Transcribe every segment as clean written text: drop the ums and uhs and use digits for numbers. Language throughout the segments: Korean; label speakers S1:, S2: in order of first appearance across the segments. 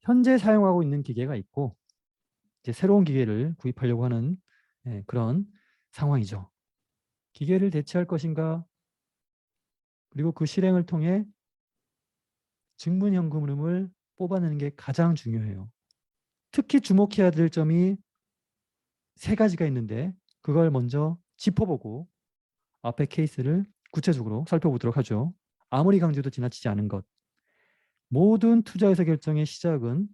S1: 현재 사용하고 있는 기계가 있고 이제 새로운 기계를 구입하려고 하는 그런 상황이죠. 기계를 대체할 것인가? 그리고 그 실행을 통해 증분현금 흐름을 뽑아내는 게 가장 중요해요. 특히 주목해야 될 점이 세 가지가 있는데 그걸 먼저 짚어보고 앞에 케이스를 구체적으로 살펴보도록 하죠. 아무리 강조도 지나치지 않은 것. 모든 투자에서 결정의 시작은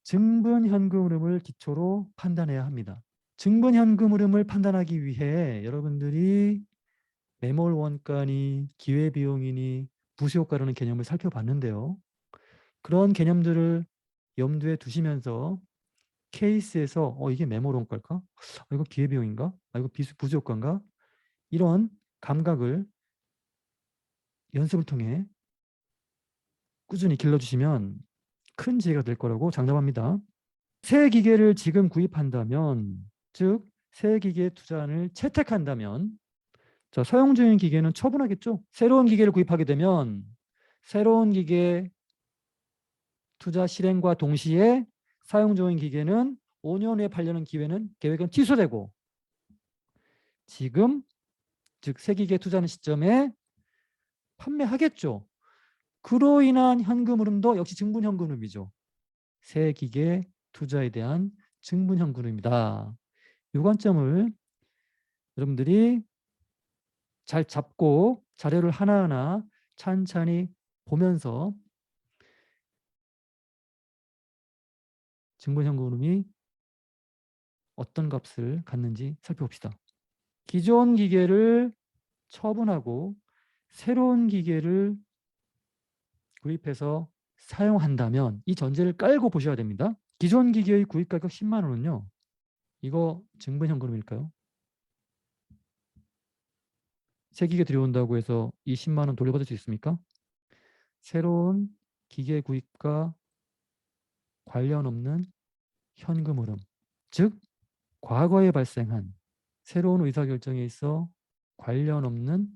S1: 증분현금 흐름을 기초로 판단해야 합니다. 증분현금 흐름을 판단하기 위해 여러분들이 매몰 원가니 기회비용이니 부수효과라는 개념을 살펴봤는데요. 그런 개념들을 염두에 두시면서 케이스에서 이게 매몰 원가일까? 이거 기회비용인가? 이거 부수효과인가? 이런 감각을 연습을 통해 꾸준히 길러주시면 큰 지혜가 될 거라고 장담합니다. 새 기계를 지금 구입한다면, 즉 새 기계 투자안을 채택한다면 자, 사용 중인 기계는 처분하겠죠. 새로운 기계를 구입하게 되면 새로운 기계 투자 실행과 동시에 사용 중인 기계는 5년 후에 팔려는 계획은 취소되고 지금 즉 새 기계 투자하는 시점에 판매하겠죠. 그로 인한 현금 흐름도 역시 증분현금 흐름이죠. 새 기계 투자에 대한 증분현금 흐름이다. 이 관점을 여러분들이 잘 잡고 자료를 하나하나 찬찬히 보면서 증분현금 흐름이 어떤 값을 갖는지 살펴봅시다. 기존 기계를 처분하고 새로운 기계를 구입해서 사용한다면 이 전제를 깔고 보셔야 됩니다. 기존 기계의 구입 가격 10만 원은요. 이거 증분현금일까요? 새 기계 들여온다고 해서 이 10만 원 돌려받을 수 있습니까? 새로운 기계 구입과 관련 없는 현금 흐름, 즉 과거에 발생한 새로운 의사결정에 있어 관련 없는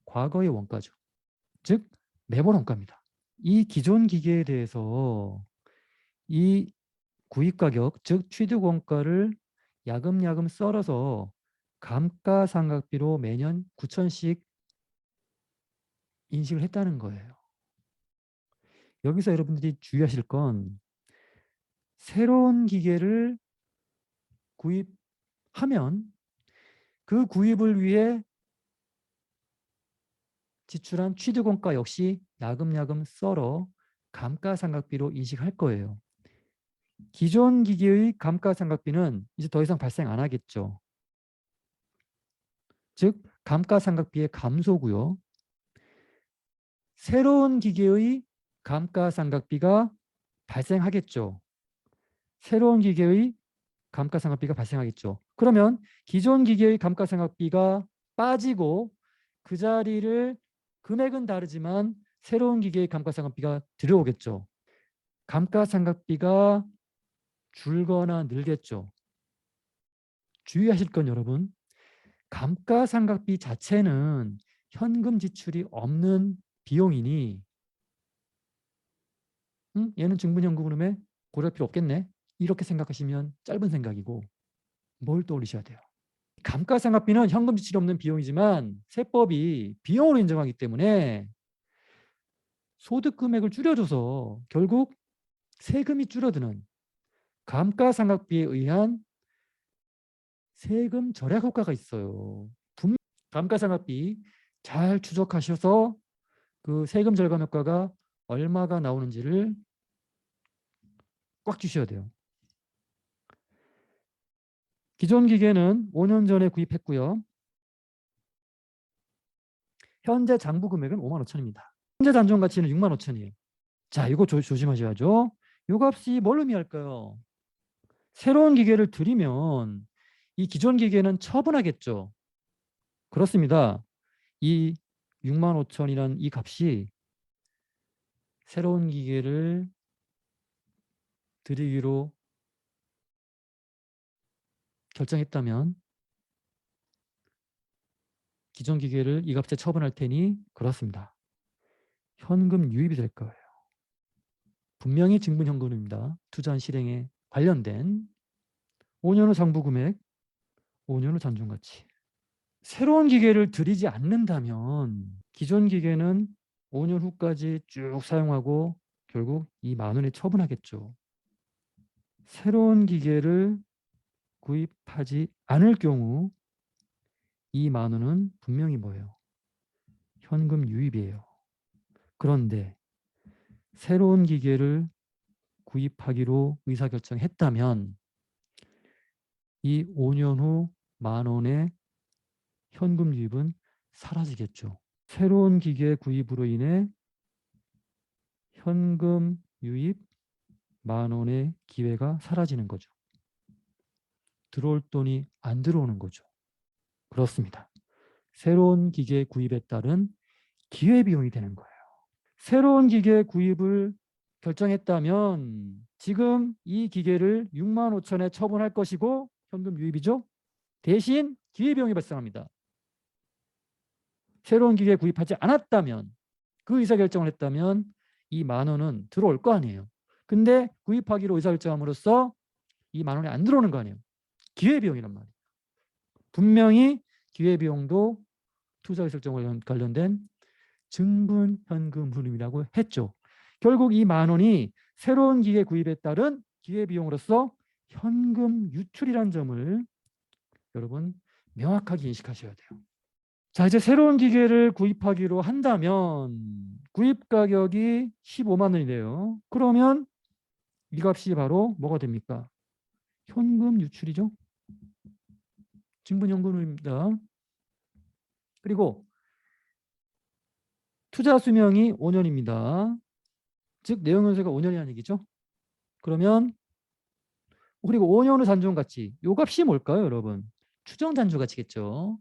S1: 과거의 원가죠. 즉 매몰 원가입니다. 이 기존 기계에 대해서 이 구입 가격, 즉 취득 원가를 야금야금 썰어서 감가상각비로 매년 9천씩 인식을 했다는 거예요. 여기서 여러분들이 주의하실 건 새로운 기계를 구입하면 그 구입을 위해 지출한 취득원가 역시 야금야금 썰어 감가상각비로 인식할 거예요. 기존 기계의 감가상각비는 이제 더 이상 발생 안 하겠죠. 즉 감가상각비의 감소고요. 새로운 기계의 감가상각비가 발생하겠죠. 새로운 기계의 감가상각비가 발생하겠죠. 그러면 기존 기계의 감가상각비가 빠지고 그 자리를 금액은 다르지만 새로운 기계의 감가상각비가 들어오겠죠. 감가상각비가 줄거나 늘겠죠. 주의하실 건 여러분, 감가상각비 자체는 현금 지출이 없는 비용이니 얘는 증분현금 흐름에 고려할 필요 없겠네. 이렇게 생각하시면 짧은 생각이고 뭘 떠올리셔야 돼요. 감가상각비는 현금 지출이 없는 비용이지만 세법이 비용으로 인정하기 때문에 소득 금액을 줄여줘서 결국 세금이 줄어드는 감가상각비에 의한 세금 절약 효과가 있어요. 감가상각비 잘 추적하셔서 그 세금 절감 효과가 얼마가 나오는지를 꽉 주셔야 돼요. 기존 기계는 5년 전에 구입했고요. 현재 장부 금액은 5만 5천입니다. 현재 단종 가치는 6만 5천이에요. 자, 이거 조심하셔야죠. 이 값이 뭘 의미할까요? 새로운 기계를 들이면 이 기존 기계는 처분하겠죠. 그렇습니다. 이 6만 5천이라는 이 값이 새로운 기계를 들이기로 결정했다면 기존 기계를 이 값에 처분할 테니 그렇습니다. 현금 유입이 될 거예요. 분명히 증분현금입니다. 투자한 실행에 관련된 5년 후 장부 금액, 5년 후 잔존가치. 새로운 기계를 들이지 않는다면 기존 기계는 5년 후까지 쭉 사용하고 결국 이 만 원에 처분하겠죠. 새로운 기계를 구입하지 않을 경우 이 만 원은 분명히 뭐예요? 현금 유입이에요. 그런데 새로운 기계를 구입하기로 의사결정했다면 이 5년 후 만 원의 현금 유입은 사라지겠죠. 새로운 기계 구입으로 인해 현금 유입 만 원의 기회가 사라지는 거죠. 들어올 돈이 안 들어오는 거죠. 그렇습니다. 새로운 기계 구입에 따른 기회비용이 되는 거예요. 새로운 기계 구입을 결정했다면 지금 이 기계를 6만 5천에 처분할 것이고 현금 유입이죠. 대신 기회비용이 발생합니다. 새로운 기계 구입하지 않았다면 그 의사결정을 했다면 이 만 원은 들어올 거 아니에요. 근데 구입하기로 의사결정함으로써 이 만 원이 안 들어오는 거 아니에요. 기회비용이란 말이에요. 분명히 기회비용도 투자의사결정 관련된 증분현금 흐름이라고 했죠. 결국 이 만 원이 새로운 기계 구입에 따른 기회비용으로서 현금 유출이라는 점을 여러분 명확하게 인식하셔야 돼요. 자, 이제 새로운 기계를 구입하기로 한다면 구입 가격이 15만 원이래요. 그러면 이 값이 바로 뭐가 됩니까? 현금 유출이죠. 증분현금입니다. 그리고 투자 수명이 5년입니다. 즉 내용연수가 5년이라는 얘기죠. 그러면 그리고 5년 후 잔존가치. 요 값이 뭘까요, 여러분? 추정 잔존가치겠죠.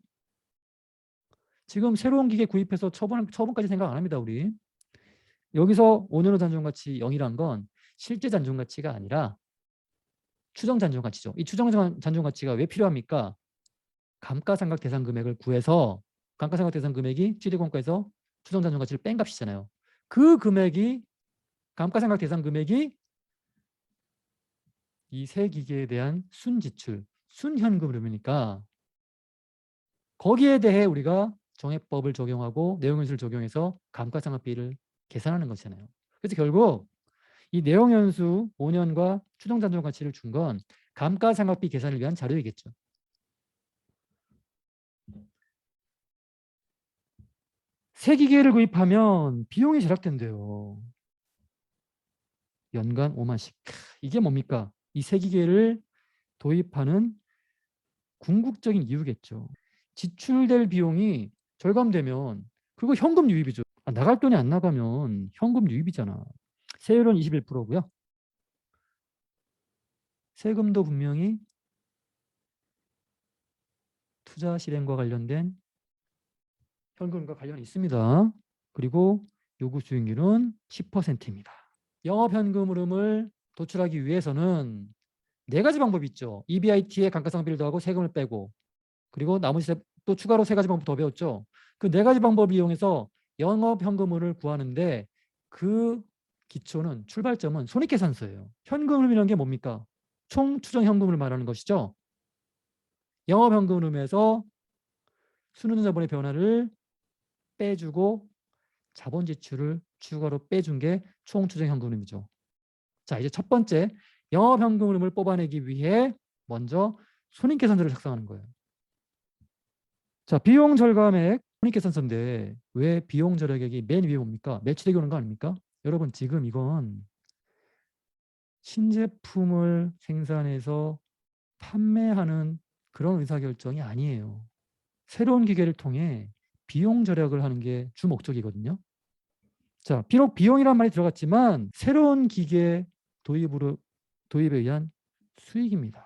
S1: 지금 새로운 기계 구입해서 처분까지 생각 안 합니다, 우리. 여기서 5년 후 잔존가치 0이란 건 실제 잔존가치가 아니라 추정 잔존가치죠. 이 추정 잔존가치가 왜 필요합니까? 감가상각 대상 금액을 구해서 감가상각 대상 금액이 취득원가에서 추정 잔존가치를 뺀 값이잖아요. 그 금액이 감가상각 대상 금액이 이 새 기계에 대한 순지출, 순현금 흐름이니까 거기에 대해 우리가 정액법을 적용하고 내용연수를 적용해서 감가상각비를 계산하는 것이잖아요. 그래서 결국 이 내용연수 5년과 추정잔존가치를 준 건 감가상각비 계산을 위한 자료이겠죠. 새 기계를 구입하면 비용이 절약된대요. 연간 5만씩. 이게 뭡니까? 이 새 기계를 도입하는 궁극적인 이유겠죠. 지출될 비용이 절감되면 그거 현금 유입이죠. 나갈 돈이 안 나가면 현금 유입이잖아. 세율은 21%고요. 세금도 분명히 투자 실행과 관련된 현금과 관련이 있습니다. 그리고 요구 수익률은 10%입니다. 영업현금 흐름을 도출하기 위해서는 네 가지 방법이 있죠. EBIT에 감가상각비를 더하고 세금을 빼고 그리고 나머지 또 추가로 세 가지 방법 더 배웠죠. 그 네 가지 방법을 이용해서 영업현금을 구하는데 그 기초는 출발점은 손익계산서예요. 현금 흐름이라는 게 뭡니까? 총 추정 현금을 말하는 것이죠. 영업현금 흐름에서 순자본의 변화를 빼주고 자본 지출을 추가로 빼준 게 총 추정 현금 흐름이죠. 자, 이제 첫 번째 영업현금 흐름을 뽑아내기 위해 먼저 손익계산서를 작성하는 거예요. 자, 비용 절감액 손익계산서인데 왜 비용 절약액이 맨 위에 옵니까? 매출액이 오는 거 아닙니까? 여러분 지금 이건 신제품을 생산해서 판매하는 그런 의사결정이 아니에요. 새로운 기계를 통해 비용 절약을 하는 게 주 목적이거든요. 자, 비록 비용이란 말이 들어갔지만 새로운 기계 도입에 의한 수익입니다.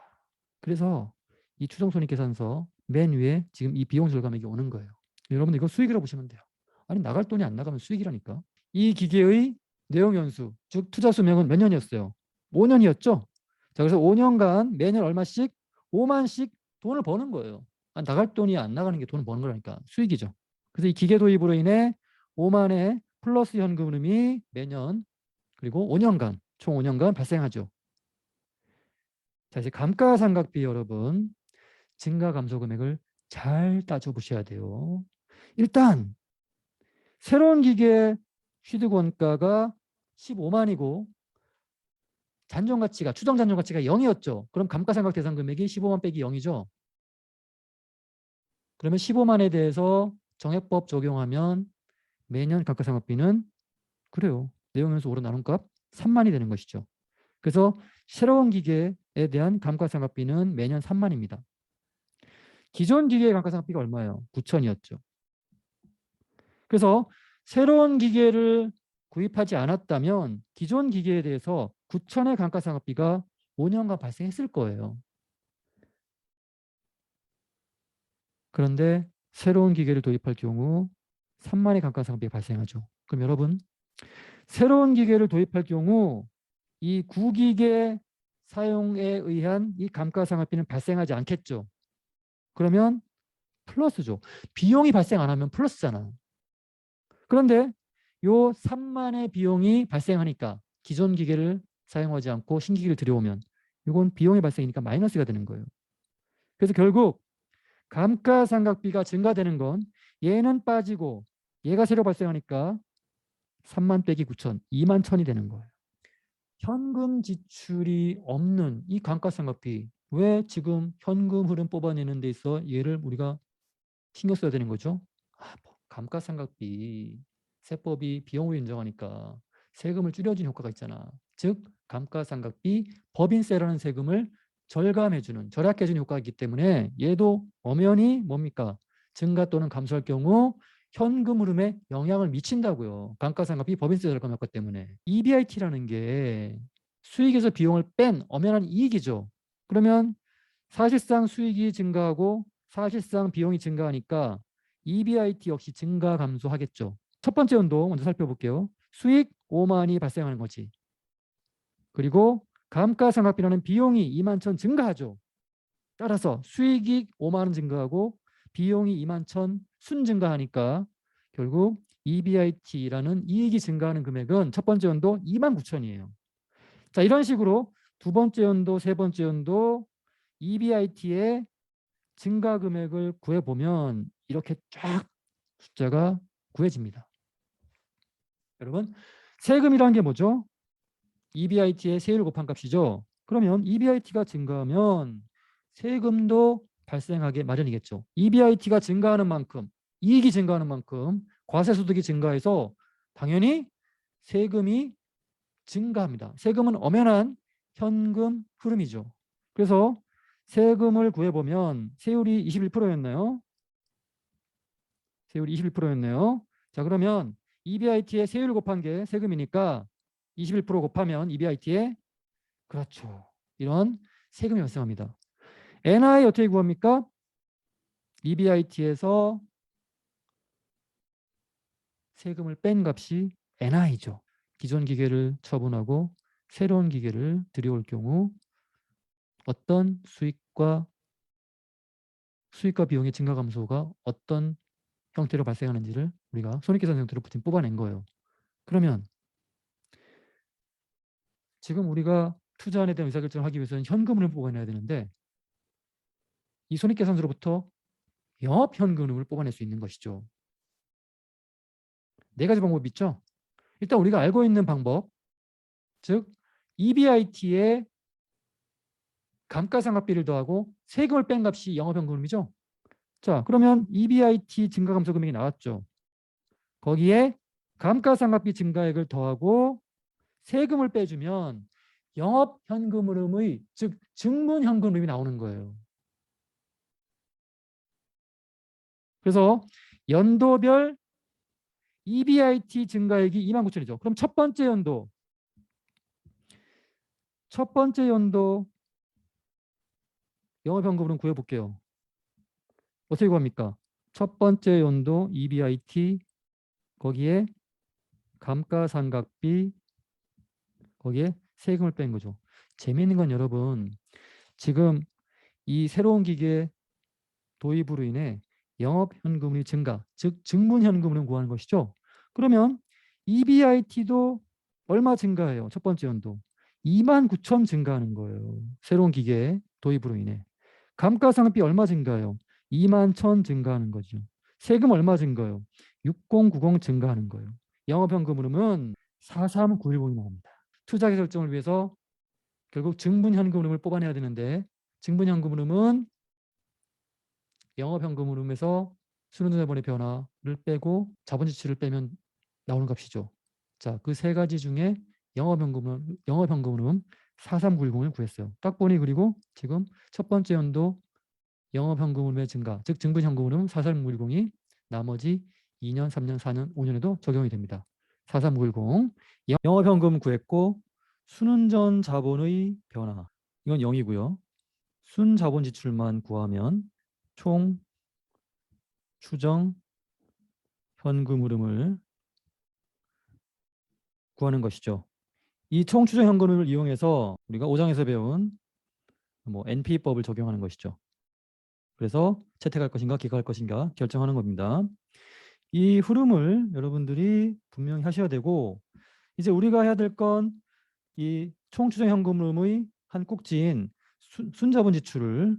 S1: 그래서 이 추정손익계산서 맨 위에 지금 이 비용 절감액이 오는 거예요. 여러분들 이거 수익이라고 보시면 돼요. 아니 나갈 돈이 안 나가면 수익이라니까. 이 기계의 내용연수, 즉 투자 수명은 몇 년이었어요? 5년이었죠. 자, 그래서 5년간 매년 얼마씩 5만씩 돈을 버는 거예요. 나갈 돈이 안 나가는 게 돈을 버는 거라니까. 수익이죠. 그래서 이 기계 도입으로 인해 5만의 플러스 현금 흐름이 매년 그리고 5년간, 총 5년간 발생하죠. 자, 이제 감가상각비 여러분, 증가 감소 금액을 잘 따져보셔야 돼요. 일단 새로운 기계 취득 원가가 15만이고 잔존 가치가 추정 잔존 가치가 0이었죠. 그럼 감가상각 대상 금액이 15만 빼기 0이죠. 그러면 15만에 대해서 정액법 적용하면 매년 감가상각비는 그래요. 내용연수 5로 나눈 값 3만이 되는 것이죠. 그래서 새로운 기계에 대한 감가상각비는 매년 3만입니다. 기존 기계의 감가상각비가 얼마예요? 9천이었죠. 그래서 새로운 기계를 구입하지 않았다면 기존 기계에 대해서 9천의 감가상각비가 5년간 발생했을 거예요. 그런데 새로운 기계를 도입할 경우 3만의 감가상각비가 발생하죠. 그럼 여러분, 새로운 기계를 도입할 경우 이 구기계 사용에 의한 이 감가상각비는 발생하지 않겠죠. 그러면 플러스죠. 비용이 발생 안 하면 플러스잖아. 그런데 요 3만의 비용이 발생하니까 기존 기계를 사용하지 않고 신기기를 들여오면 이건 비용이 발생이니까 마이너스가 되는 거예요. 그래서 결국 감가상각비가 증가되는 건 얘는 빠지고 얘가 새로 발생하니까 3만 빼기 9천, 2만 천이 되는 거예요. 현금 지출이 없는 이 감가상각비, 왜 지금 현금 흐름 뽑아내는 데 있어 얘를 우리가 신경 써야 되는 거죠? 감가상각비 세법이 비용을 인정하니까 세금을 줄여주는 효과가 있잖아. 즉 감가상각비 법인세라는 세금을 절감해주는, 절약해주는 효과가 있기 때문에 얘도 엄연히 뭡니까? 증가 또는 감소할 경우 현금 흐름에 영향을 미친다고요. 감가상각비 법인세 절감 효과 때문에. EBIT라는 게 수익에서 비용을 뺀 엄연한 이익이죠. 그러면 사실상 수익이 증가하고 사실상 비용이 증가하니까 EBIT 역시 증가 감소하겠죠. 첫 번째 연도 먼저 살펴볼게요. 수익 5만이 발생하는 거지. 그리고 감가상각비라는 비용이 2만 천 증가하죠. 따라서 수익이 5만 원 증가하고 비용이 2만 천 순 증가하니까 결국 EBIT라는 이익이 증가하는 금액은 첫 번째 연도 2만 9천이에요. 자, 이런 식으로 두 번째 연도, 세 번째 연도 EBIT의 증가 금액을 구해보면 이렇게 쫙 숫자가 구해집니다. 여러분, 세금이라는 게 뭐죠? EBIT의 세율 곱한 값이죠. 그러면 EBIT가 증가하면 세금도 발생하게 마련이겠죠. EBIT가 증가하는 만큼, 이익이 증가하는 만큼 과세소득이 증가해서 당연히 세금이 증가합니다. 세금은 엄연한 현금 흐름이죠. 그래서 세금을 구해보면 세율이 21%였나요? 세율이 21%였네요. 자, 그러면 EBIT의 세율 곱한 게 세금이니까 21% 곱하면 EBIT에 그렇죠. 이런 세금이 발생합니다. NI 어떻게 구합니까? EBIT에서 세금을 뺀 값이 NI죠. 기존 기계를 처분하고 새로운 기계를 들여올 경우 어떤 수익과 비용의 증가 감소가 어떤 형태로 발생하는지를 우리가 손익계산 형태로 뽑아낸 거예요. 그러면 지금 우리가 투자안에 대한 의사결정을 하기 위해서는 현금을 뽑아내야 되는데 이 손익계산서로부터 영업현금을 뽑아낼 수 있는 것이죠. 네 가지 방법이 있죠. 일단 우리가 알고 있는 방법, 즉 EBIT에 감가상각비를 더하고 세금을 뺀 값이 영업현금이죠. 자, 그러면 EBIT 증가 감소 금액이 나왔죠. 거기에 감가상각비 증가액을 더하고 세금을 빼주면 영업현금 흐름의, 즉 증문현금 흐름이 나오는 거예요. 그래서 연도별 EBIT 증가액이 2만 9천이죠. 그럼 첫 번째 연도 영업현금으로 구해볼게요. 어떻게 구합니까? 첫 번째 연도 EBIT 거기에 감가상각비 거기에 세금을 뺀 거죠. 재미있는 건 여러분, 지금 이 새로운 기계 도입으로 인해 영업현금이 증가, 즉 증문현금을 구하는 것이죠. 그러면 EBIT도 얼마 증가해요? 첫 번째 연도 29,000 증가하는 거예요. 새로운 기계 도입으로 인해. 감가상각비 얼마 증가해요? 21,000 증가하는 거죠. 세금 얼마 증가해요? 6090 증가하는 거예요. 영업현금 흐름은 43910이 나옵니다. 투자 결정을 위해서 결국 증분현금 흐름을 뽑아내야 되는데 증분현금 흐름은 영업현금 흐름에서 순환자본의 변화를 빼고 자본지출을 빼면 나오는 값이죠. 자, 그 세 가지 중에 영업현금 흐름 43910을 구했어요. 딱 보니 그리고 지금 첫 번째 연도 영업현금 흐름의 증가, 즉 증분현금 흐름 43910이 나머지 2년, 3년, 4년, 5년에도 적용이 됩니다. 43910 영업현금 구했고 순운전 자본의 변화 이건 0이고요. 순자본 지출만 구하면 총 추정 현금 흐름을 구하는 것이죠. 이 총 추정 현금 흐름을 이용해서 우리가 5장에서 배운 NP법을 적용하는 것이죠. 그래서 채택할 것인가 기각할 것인가 결정하는 겁니다. 이 흐름을 여러분들이 분명히 하셔야 되고 이제 우리가 해야 될 건 이 총추정 현금 흐름의 한 꼭지인 순자본 지출을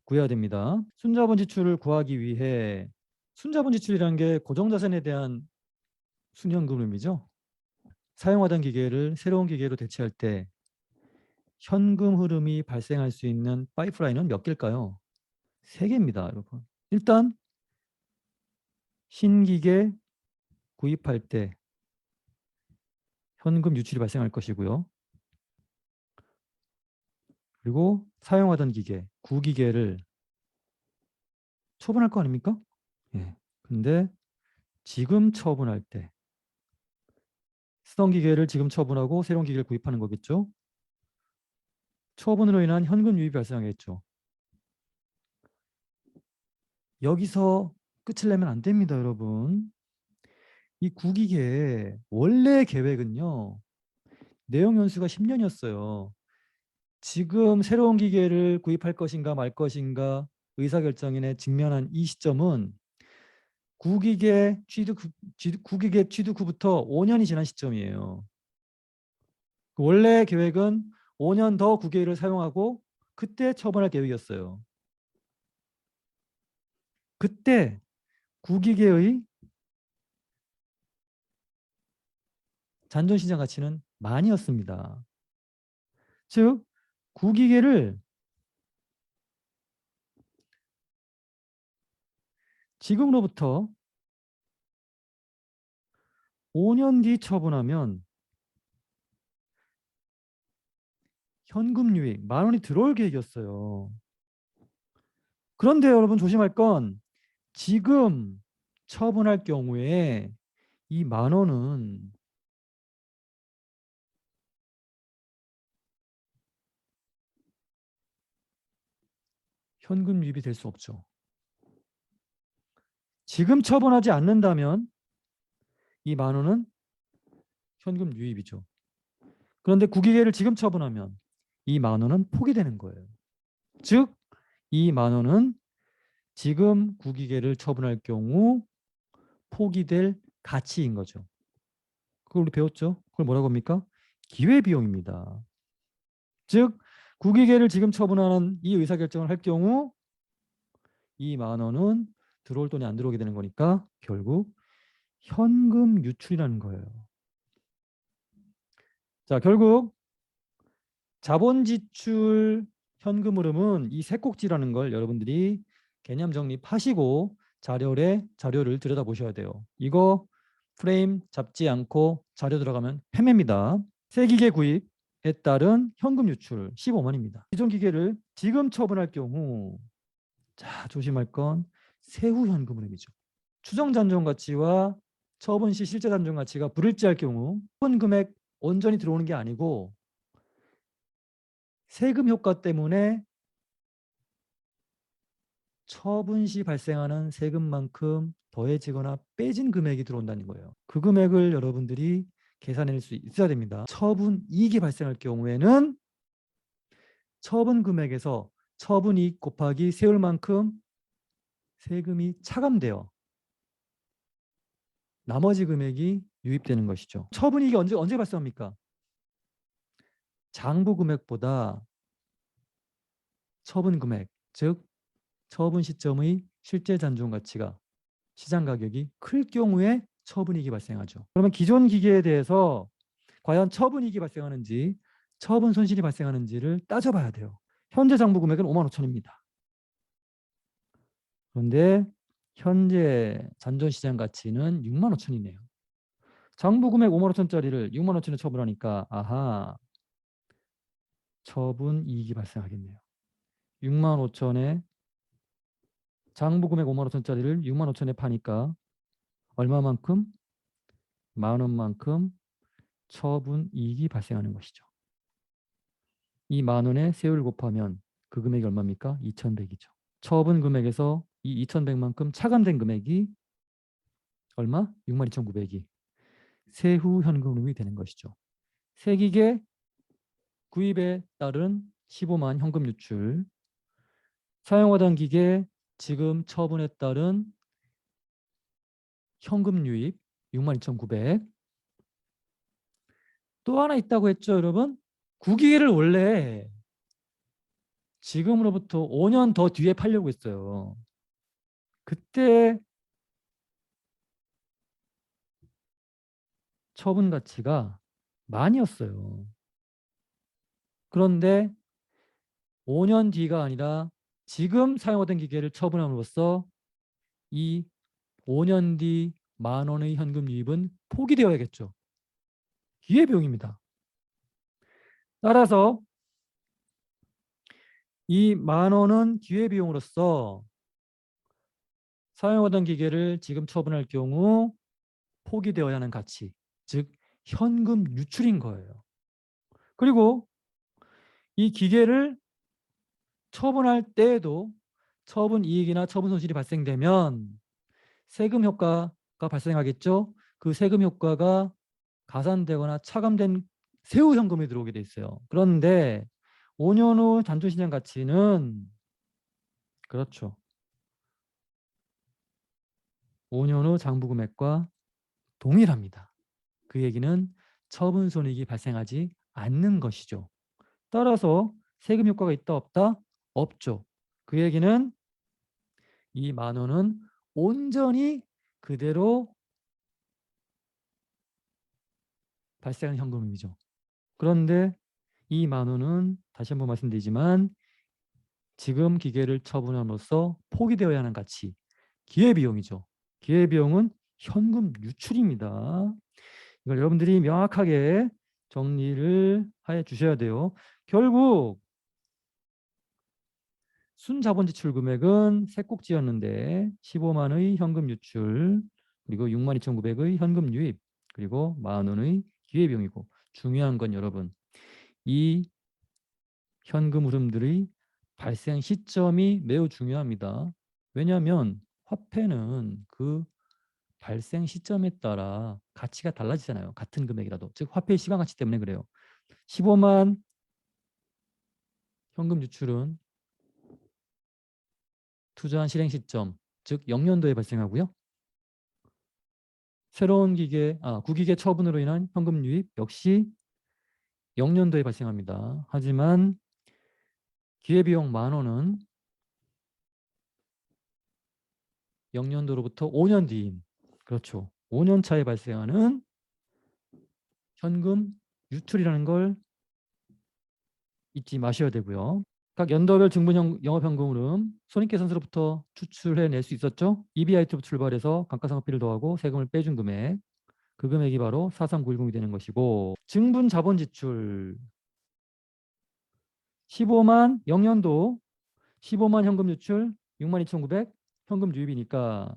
S1: 구해야 됩니다. 순자본 지출을 구하기 위해 순자본 지출이라는 게 고정자산에 대한 순현금 흐름이죠. 사용하던 기계를 새로운 기계로 대체할 때 현금 흐름이 발생할 수 있는 파이프라인은 몇 개일까요? 3개입니다, 여러분. 일단 신기계 구입할 때 현금 유출이 발생할 것이고요. 그리고 사용하던 기계, 구기계를 처분할 거 아닙니까? 예. 근데 지금 처분할 때 쓰던 기계를 지금 처분하고 새로운 기계를 구입하는 거겠죠? 처분으로 인한 현금 유입이 발생하겠죠. 여기서 끝을 내면 안 됩니다, 여러분. 이 구기계의 원래 계획은요. 내용 연수가 10년이었어요. 지금 새로운 기계를 구입할 것인가 말 것인가 의사결정인에 직면한 이 시점은 구기계 취득 후부터 5년이 지난 시점이에요. 원래 계획은 5년 더 구기계를 사용하고 그때 처분할 계획이었어요. 그때 구기계의 잔존시장 가치는 만이었습니다. 즉 구기계를 지금으로부터 5년 뒤 처분하면 현금 유입 10,000원이 들어올 계획이었어요. 그런데 여러분 조심할 건 지금 처분할 경우에 이 10,000원은 현금 유입이 될 수 없죠. 지금 처분하지 않는다면 이 10,000원은 현금 유입이죠. 그런데 구기계를 지금 처분하면 이 10,000원은 포기되는 거예요. 즉 이 10,000원은 지금 구기계를 처분할 경우 포기될 가치인 거죠. 그걸 우리 배웠죠? 그걸 뭐라고 합니까? 기회비용입니다. 즉 구기계를 지금 처분하는 이 의사결정을 할 경우 이 10,000원은 들어올 돈이 안 들어오게 되는 거니까 결국 현금 유출이라는 거예요. 자, 결국 자본 지출 현금 흐름은 이 세 꼭지라는 걸 여러분들이 개념 정립하시고 자료를 들여다보셔야 돼요. 이거 프레임 잡지 않고 자료 들어가면 패매입니다. 새 기계 구입에 따른 현금 유출 15만입니다. 기존 기계를 지금 처분할 경우 자 조심할 건 세후 현금 흐름이죠. 추정 잔존 가치와 처분 시 실제 잔존 가치가 불일치할 경우 처분 금액 온전히 들어오는 게 아니고 세금 효과 때문에 처분 시 발생하는 세금만큼 더해지거나 빼진 금액이 들어온다는 거예요. 그 금액을 여러분들이 계산해낼 수 있어야 됩니다. 처분 이익이 발생할 경우에는 처분 금액에서 처분 이익 곱하기 세울 만큼 세금이 차감되어 나머지 금액이 유입되는 것이죠. 처분이익이 언제 발생합니까? 장부 금액보다 처분 금액, 즉 처분 시점의 실제 잔존 가치가 시장 가격이 클 경우에 처분이익이 발생하죠. 그러면 기존 기계에 대해서 과연 처분이익이 발생하는지 처분 손실이 발생하는지를 따져봐야 돼요. 현재 장부 금액은 5만 5천입니다. 그런데 현재 잔존 시장 가치는 6만 5천이네요. 장부 금액 5만 5천짜리를 6만 5천에 처분하니까 아하, 처분 이익이 발생하겠네요. 6만 5천에 장부 금액 5만 5천짜리를 6만 5천에 파니까 얼마만큼? 10,000원만큼 처분 이익이 발생하는 것이죠. 이 10,000원에 세율 곱하면 그 금액이 얼마입니까? 2,100이죠. 처분 금액에서 이 2,100만큼 차감된 금액이 얼마? 62,900이 세후 현금흐름이 되는 것이죠. 세기계 구입에 따른 15만 현금 유출, 사용하던 기계 지금 처분에 따른 현금 유입 62,900. 또 하나 있다고 했죠, 여러분? 구기계를 원래 지금으로부터 5년 더 뒤에 팔려고 했어요. 그때 처분 가치가 만이었어요. 그런데 5년 뒤가 아니라 지금 사용하던 기계를 처분함으로써 이 5년 뒤 10,000원의 현금 유입은 포기되어야겠죠. 기회비용입니다. 따라서 이 10,000원은 기회비용으로서 사용하던 기계를 지금 처분할 경우 포기되어야 하는 가치, 즉 현금 유출인 거예요. 그리고 이 기계를 처분할 때에도 처분 이익이나 처분 손실이 발생되면 세금 효과가 발생하겠죠. 그 세금 효과가 가산되거나 차감된 세후 현금이 들어오게 돼 있어요. 그런데 5년 후 잔존시장 가치는 그렇죠. 5년 후 장부 금액과 동일합니다. 그 얘기는 처분 손익이 발생하지 않는 것이죠. 따라서 세금 효과가 있다 없다? 없죠. 그 얘기는 이 10,000원은 온전히 그대로 발생한 현금이죠. 그런데 이 10,000원은 다시 한번 말씀드리지만 지금 기계를 처분함으로써 포기되어야 하는 가치, 기회비용이죠. 기회비용은 현금 유출입니다. 이걸 여러분들이 명확하게 정리를 해 주셔야 돼요. 결국 순자본 지출 금액은 세 꼭지였는데 15만의 현금 유출, 그리고 62,900의 현금 유입, 그리고 10,000원의 기회비용이고, 중요한 건 여러분 이 현금 흐름들의 발생 시점이 매우 중요합니다. 왜냐하면 화폐는 그 발생 시점에 따라 가치가 달라지잖아요. 같은 금액이라도. 즉 화폐의 시간 가치 때문에 그래요. 15만 현금 유출은 투자한 실행 시점, 즉 0년도에 발생하고요. 새로운 구기계 처분으로 인한 현금 유입 역시 0년도에 발생합니다. 하지만 기회비용 10,000원은 0년도로부터 5년 뒤인, 그렇죠. 5년 차에 발생하는 현금 유출이라는 걸 잊지 마셔야 되고요. 각 연도별 증분 영업현금 흐름 손익계산서로부터 추출해낼 수 있었죠. EBIT로 출발해서 감가상각비를 더하고 세금을 빼준 금액, 그 금액이 바로 43910이 되는 것이고, 증분 자본 지출 15만 0년도 15만 현금 유출 62,900 현금 유입이니까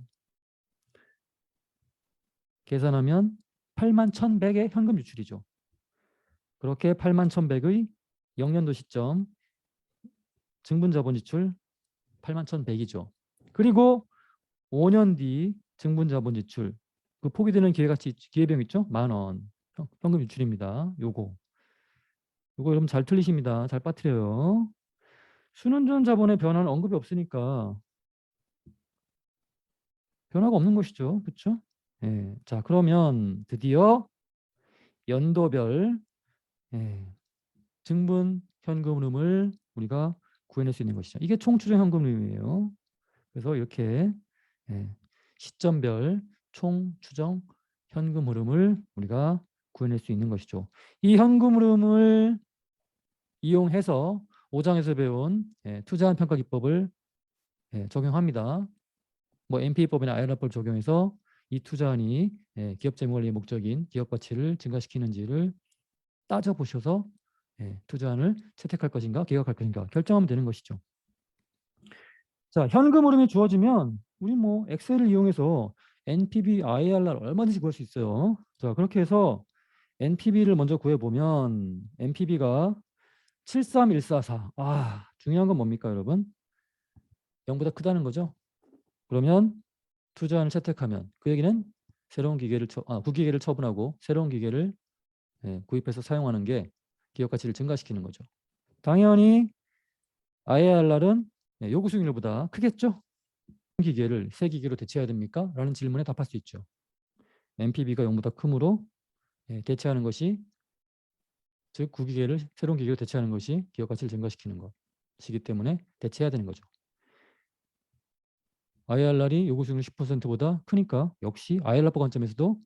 S1: 계산하면 81,100의 현금 유출이죠. 그렇게 81,100의 0년도 시점 증분 자본 지출 81,100이죠. 그리고 5년 뒤 증분 자본 지출, 그 포기되는 기회비용 있죠? 10,000원 현금 유출입니다. 요거 여러분 잘 틀리십니다. 잘 빠뜨려요. 순원전 자본의 변화는 언급이 없으니까 변화가 없는 것이죠. 그렇죠? 예, 자, 그러면 드디어 연도별 증분 현금 흐름을 우리가 구해낼 수 있는 것이죠. 이게 총 추정 현금 흐름이에요. 그래서 이렇게 시점별 총 추정 현금 흐름을 우리가 구해낼 수 있는 것이죠. 이 현금 흐름을 이용해서 5장에서 배운 투자한 평가 기법을 적용합니다. 뭐 NPE법이나 IRR법 적용해서 이 투자안이 기업 재무 관리의 목적인 기업 가치를 증가시키는지를 따져보셔서 투자안을 채택할 것인가 기각할 것인가 결정하면 되는 것이죠. 자, 현금 흐름이 주어지면 우리 뭐 엑셀을 이용해서 NPV, IRR 얼마든지 구할 수 있어요. 자, 그렇게 해서 NPV를 먼저 구해보면 NPV가 73144. 아, 중요한 건 뭡니까, 여러분? 0보다 크다는 거죠. 그러면 투자안을 채택하면 그 얘기는 새로운 기계를 구기계를 처분하고 새로운 기계를 구입해서 사용하는 게 기업 가치를 증가시키는 거죠. 당연히 IRR은 요구 수익률보다 크겠죠. 기계를 새 기계로 대체해야 됩니까? 라는 질문에 답할 수 있죠. NPV가 0보다 크므로 대체하는 것이 즉 구기계를 새로운 기계로 대체하는 것이 기업 가치를 증가시키는 것이기 때문에 대체해야 되는 거죠. IRR이 요구 수익률 10%보다 크니까 역시 IRR법 관점에서도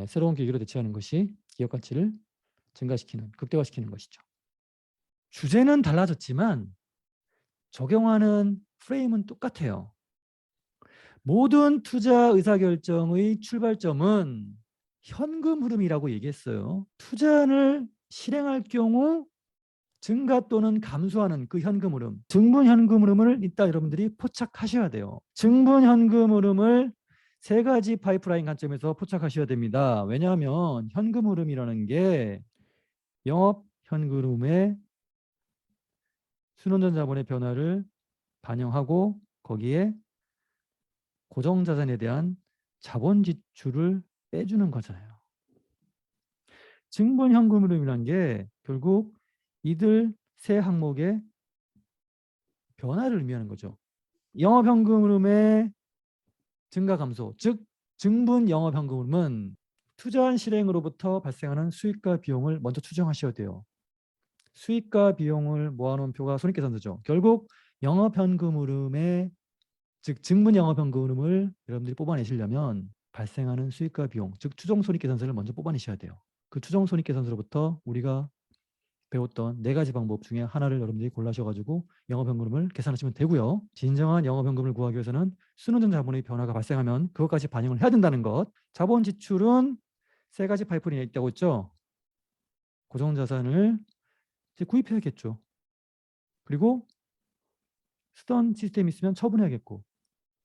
S1: 새로운 기계로 대체하는 것이 기업 가치를 증가시키는, 극대화시키는 것이죠. 주제는 달라졌지만 적용하는 프레임은 똑같아요. 모든 투자 의사결정의 출발점은 현금 흐름이라고 얘기했어요. 투자를 실행할 경우 증가 또는 감소하는 그 현금 흐름, 증분 현금 흐름을 이따 여러분들이 포착하셔야 돼요. 증분 현금 흐름을 세 가지 파이프라인 관점에서 포착하셔야 됩니다. 왜냐하면 현금 흐름이라는 게 영업 현금 흐름의 순원전 자본의 변화를 반영하고 거기에 고정자산에 대한 자본 지출을 빼주는 거잖아요. 증분 현금 흐름이라는 게 결국 이들 세 항목의 변화를 의미하는 거죠. 영업 현금 흐름의 증가 감소, 즉 증분 영업 현금 흐름은 투자한 실행으로부터 발생하는 수익과 비용을 먼저 추정하셔야 돼요. 수익과 비용을 모아놓은 표가 손익계산서죠. 결국 영업 현금 흐름의 즉 증분 영업 현금 흐름을 여러분들이 뽑아내시려면 발생하는 수익과 비용, 즉 추정 손익계산서를 먼저 뽑아내셔야 돼요. 그 추정 손익계산서로부터 우리가 배웠던 네 가지 방법 중에 하나를 여러분들이 골라셔가지고 영업현금을 계산하시면 되고요. 진정한 영업현금을 구하기 위해서는 순원전 자본의 변화가 발생하면 그것까지 반영을 해야 된다는 것. 자본 지출은 세 가지 파이프라인이 있다고 했죠. 고정자산을 이제 구입해야겠죠. 그리고 쓰던 시스템이 있으면 처분해야겠고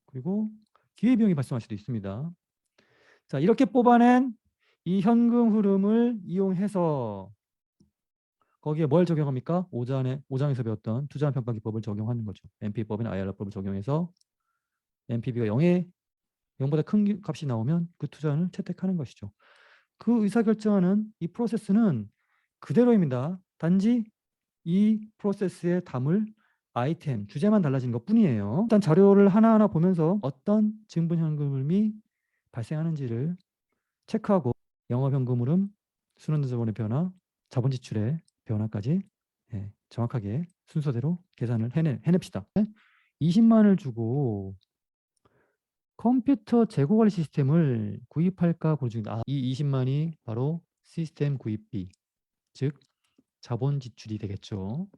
S1: 그리고 기회비용이 발생할 수도 있습니다. 자, 이렇게 뽑아낸 이 현금 흐름을 이용해서 거기에 뭘 적용합니까? 5장에서 배웠던 투자한 평가 기법을 적용하는 거죠. NP법이나 IRR법을 적용해서 NPV가 0보다 큰 값이 나오면 그 투자를 채택하는 것이죠. 그 의사결정하는 이 프로세스는 그대로입니다. 단지 이 프로세스에 담을 아이템, 주제만 달라진 것뿐이에요. 일단 자료를 하나하나 보면서 어떤 증분현금 흐름이 발생하는지를 체크하고 영업현금 흐름, 순환자본의 변화, 자본지출의 변화까지 정확하게 순서대로 계산을 해냅시다. 20만을 주고 컴퓨터 재고관리 시스템을 구입할까 고민 중이다. 이 20만이 바로 시스템 구입비, 즉 자본지출이 되겠죠.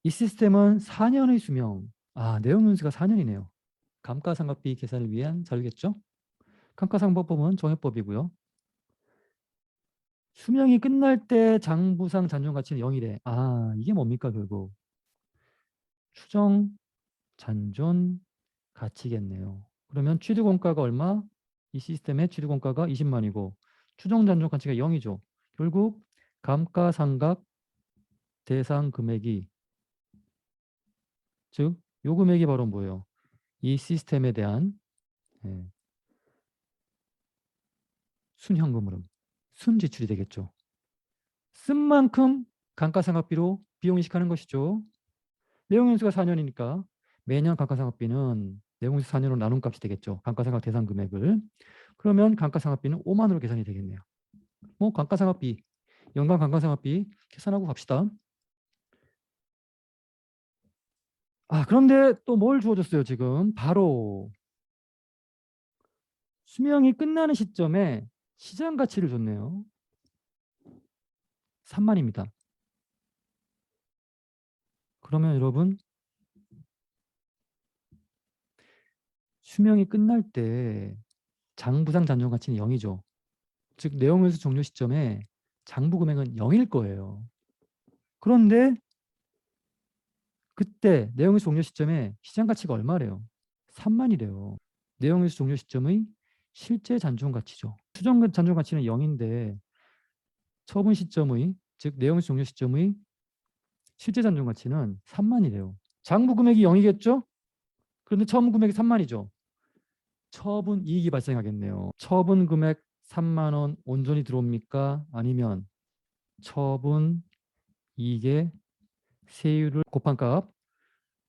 S1: 이 시스템은 4년의 수명, 내용 연수가 4년이네요. 감가상각비 계산을 위한 자료겠죠. 감가상각법은 정해법이고요. 수명이 끝날 때 장부상 잔존 가치는 0이래. 이게 뭡니까 결국? 추정 잔존 가치겠네요. 그러면 취득원가가 얼마? 이 시스템의 취득원가가 20만이고 추정 잔존 가치가 0이죠. 결국 감가상각 대상 금액이 즉 요 금액이 바로 뭐예요? 이 시스템에 대한 순현금 흐름, 순지출이 되겠죠. 쓴 만큼 감가상각비로 비용 인식하는 것이죠. 내용연수가 4년이니까 매년 감가상각비는 내용연수 4년으로 나눈 값이 되겠죠. 감가상각 대상 금액을. 그러면 감가상각비는 5만으로 계산이 되겠네요. 뭐 감가상각비, 연간 감가상각비 계산하고 갑시다. 그런데 또 뭘 주어졌어요, 지금? 바로 수명이 끝나는 시점에 시장 가치를 줬네요. 3만입니다. 그러면 여러분, 수명이 끝날 때 장부상 잔존 가치는 0이죠. 즉 내용회수 종료 시점에 장부 금액은 0일 거예요. 그런데 그때 내용회수 종료 시점에 시장 가치가 얼마래요? 3만이래요. 내용회수 종료 시점의 실제 잔존 가치죠. 추정 잔존 가치는 0인데 처분 시점의, 즉 내용회수 종료 시점의 실제 잔존 가치는 3만이래요. 장부 금액이 0이겠죠? 그런데 처분 금액이 3만이죠. 처분 이익이 발생하겠네요. 처분 금액 3만 원 온전히 들어옵니까? 아니면 처분 이익의 세율을 곱한 값,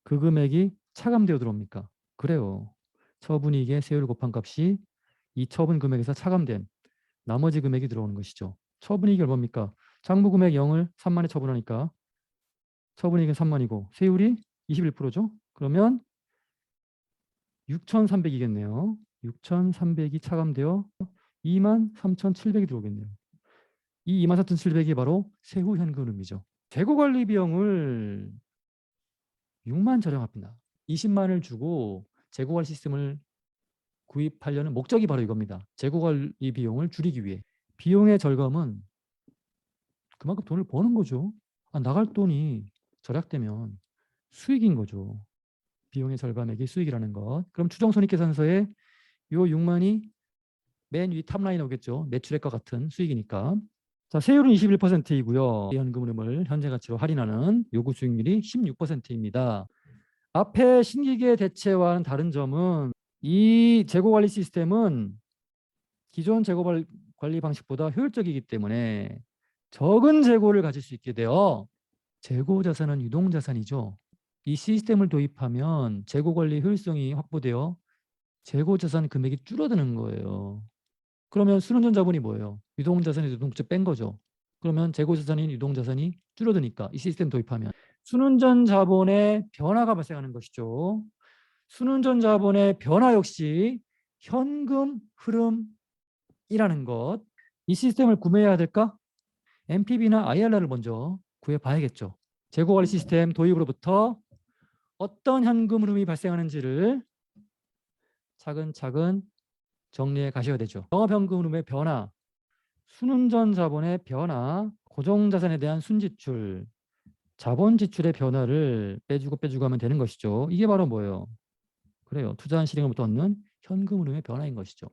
S1: 그 금액이 차감되어 들어옵니까? 그래요. 처분 이익의 세율을 곱한 값이 이 처분 금액에서 차감된 나머지 금액이 들어오는 것이죠. 처분 이익이 얼마입니까? 장부 금액 0을 3만에 처분하니까 처분 이익은 3만이고 세율이 21%죠. 그러면 6,300이겠네요. 6,300이 차감되어 23,700이 들어오겠네요. 이 23,700이 바로 세후 현금흐름이죠. 재고관리 비용을 6만 저렴합니다. 20만을 주고 재고관리 시스템을 구입하려는 목적이 바로 이겁니다. 재고관리 비용을 줄이기 위해. 비용의 절감은 그만큼 돈을 버는 거죠. 나갈 돈이 절약되면 수익인 거죠. 비용의 절감액이 수익이라는 것. 그럼 추정손익계산서에 요 6만이 맨 위 탑라인에 오겠죠. 매출액과 같은 수익이니까. 자, 세율은 21%이고요. 현금흐름을 현재 가치로 할인하는 요구 수익률이 16%입니다. 앞에 신기계 대체와는 다른 점은 이 재고관리 시스템은 기존 재고관리 방식보다 효율적이기 때문에 적은 재고를 가질 수 있게 되어 재고자산은 유동자산이죠. 이 시스템을 도입하면 재고관리 효율성이 확보되어 재고자산 금액이 줄어드는 거예요. 그러면 순원전 자본이 뭐예요? 유동자산에서 유동부채 뺀 거죠. 그러면 재고자산인 유동자산이 줄어드니까 이 시스템 도입하면 순원전 자본의 변화가 발생하는 것이죠. 순원전 자본의 변화 역시 현금 흐름이라는 것. 이 시스템을 구매해야 될까? NPV나 IRR을 먼저 구해봐야겠죠. 재고관리 시스템 도입으로부터 어떤 현금 흐름이 발생하는지를 차근차근 정리해 가셔야 되죠. 영업현금 흐름의 변화, 순운전 자본의 변화, 고정자산에 대한 순지출, 자본 지출의 변화를 빼주고 하면 되는 것이죠. 이게 바로 뭐예요? 그래요. 투자한 실행으로부터 얻는 현금 흐름의 변화인 것이죠.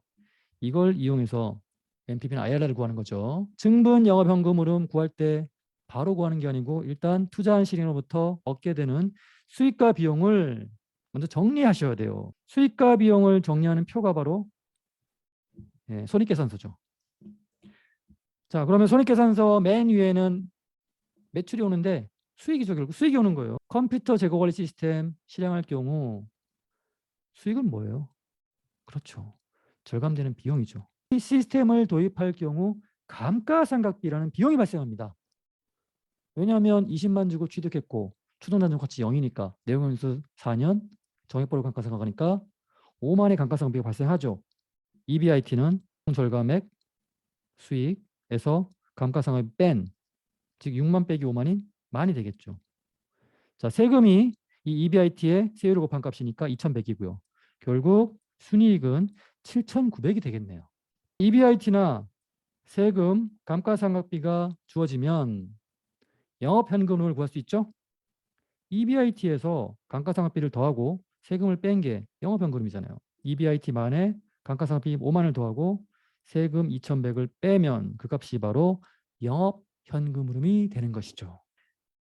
S1: 이걸 이용해서 NPV나 IRR을 구하는 거죠. 증분 영업 현금 흐름 구할 때 바로 구하는 게 아니고 일단 투자한 실행으로부터 얻게 되는 수익과 비용을 먼저 정리하셔야 돼요. 수익과 비용을 정리하는 표가 바로 손익계산서죠. 자, 그러면 손익계산서 맨 위에는 매출이 오는데 수익이죠. 결국 수익이 오는 거예요. 컴퓨터 재고관리 시스템 실행할 경우 수익은 뭐예요? 그렇죠. 절감되는 비용이죠. 이 시스템을 도입할 경우 감가상각비라는 비용이 발생합니다. 왜냐하면 20만 주고 취득했고 추정단정 가치 0이니까 내용연수 4년 정액벌로 감가상각하니까 5만의 감가상각비가 발생하죠. EBIT는 절감액 수익에서 감가상각을 뺀, 즉 6만 빼기 5만인 만이 되겠죠. 자, 세금이 이 EBIT의 세율을 곱한 값이니까 2,100이고요. 결국 순이익은 7,900이 되겠네요. EBIT나 세금, 감가상각비가 주어지면 영업현금흐름을 구할 수 있죠. EBIT에서 감가상각비를 더하고 세금을 뺀 게 영업현금흐름이잖아요. EBIT만에 감가상각비 5만을 더하고 세금 2,100을 빼면 그 값이 바로 영업현금흐름이 되는 것이죠.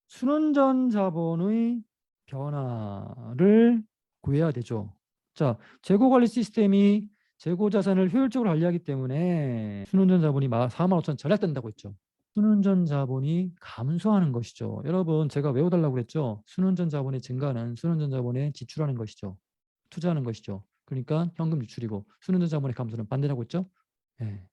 S1: 순원전 자본의 변화를 구해야 되죠. 자, 재고관리 시스템이 재고자산을 효율적으로 관리하기 때문에 순원전 자본이 4만 5천 절약된다고 했죠. 순원전 자본이 감소하는 것이죠. 여러분, 제가 외워달라고 그랬죠. 순원전 자본의 증가는 순원전 자본에 지출하는 것이죠. 투자하는 것이죠. 그러니까 현금 유출이고 순환전 자본의 감소는 반대라고 했죠. 예.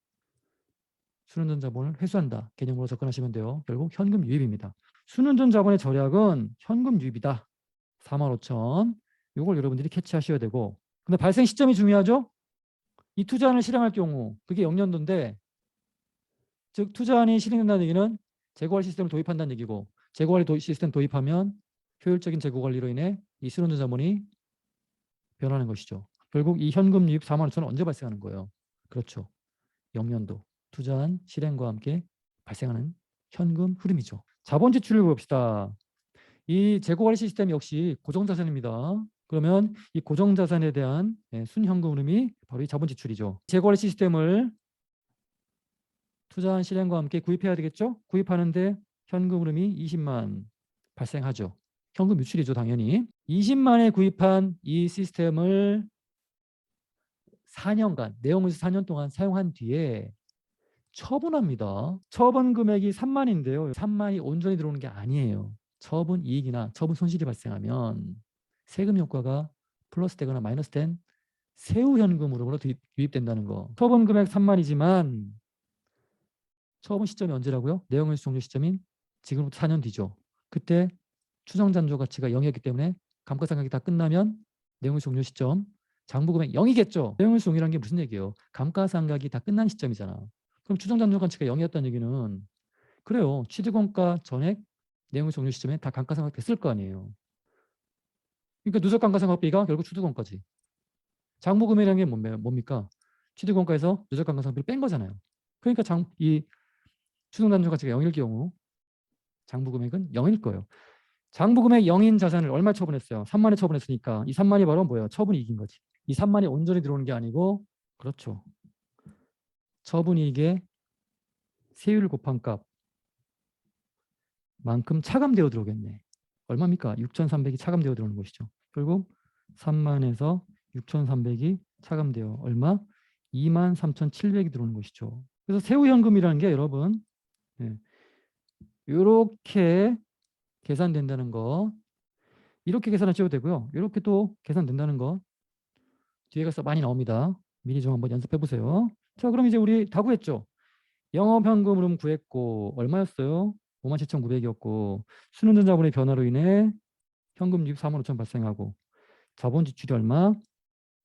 S1: 순환전 자본을 회수한다 개념으로 접근하시면 돼요. 결국 현금 유입입니다. 순환전 자본의 절약은 현금 유입이다. 45,000. 이걸 여러분들이 캐치하셔야 되고, 근데 발생 시점이 중요하죠. 이 투자안을 실행할 경우 그게 0년도인데, 즉 투자안이 실행된다는 얘기는 재고관리 시스템을 도입한다는 얘기고, 재고관리 시스템 도입하면 효율적인 재고관리로 인해 이 순환전 자본이 변하는 것이죠. 결국 이 현금 유입 45,000은 언제 발생하는 거예요? 그렇죠. 0년도 투자안 실행과 함께 발생하는 현금 흐름이죠. 자본 지출을 봅시다. 이 재고관리 시스템 역시 고정자산입니다. 그러면 이 고정자산에 대한 순현금 흐름이 바로 이 자본 지출이죠. 재고관리 시스템을 투자한 실행과 함께 구입해야 되겠죠? 구입하는데 현금 흐름이 20만 발생하죠. 현금 유출이죠, 당연히. 20만에 구입한 이 시스템을 4년간, 내용에서 4년 동안 사용한 뒤에 처분합니다. 처분 금액이 3만인데요. 3만이 온전히 들어오는 게 아니에요. 처분 이익이나 처분 손실이 발생하면 세금 효과가 플러스 되거나 마이너스 된 세후 현금으로 유입된다는 거. 처분 금액 3만이지만 처분 시점이 언제라고요? 내용회수 종료 시점인 지금부터 4년 뒤죠. 그때 추정잔조 가치가 0이었기 때문에 감가상각이 다 끝나면 내용회수 종료 시점 장부 금액 0이겠죠. 내용회수 종료라는 게 무슨 얘기예요? 감가상각이 다 끝난 시점이잖아. 그럼 추정잔조 가치가 0이었다는 얘기는, 그래요, 취득원가 전액 내용회수 종료 시점에 다 감가상각 됐을 거 아니에요. 그러니까 누적 감가상각비가 결국 취득원가지. 장부 금액이라는 게 뭡니까? 취득원가에서 누적 감가상각비를 뺀 거잖아요. 그러니까 이 추정잔조 가치가 0일 경우 장부 금액은 0일 거예요. 장부 금액 0인 자산을 얼마 처분했어요? 3만에 처분했으니까 이 3만이 바로 뭐예요? 처분 이익인 거지. 이 3만이 온전히 들어오는 게 아니고, 그렇죠, 처분 이익의 세율 곱한 값만큼 차감되어 들어오겠네. 얼마입니까? 6,300이 차감되어 들어오는 것이죠. 결국 3만에서 6,300이 차감되어 얼마? 23,700이 들어오는 것이죠. 그래서 세후 현금이라는 게 여러분, 이렇게 계산된다는 거, 이렇게 계산하셔도 되고요. 이렇게 또 계산된다는 거 뒤에 가서 많이 나옵니다. 미리 좀 한번 연습해 보세요. 자, 그럼 이제 우리 다 구했죠. 영업현금 흐름 구했고 얼마였어요? 57,900이었고 순환전 자본의 변화로 인해 현금 유입 45,000 발생하고 자본 지출이 얼마?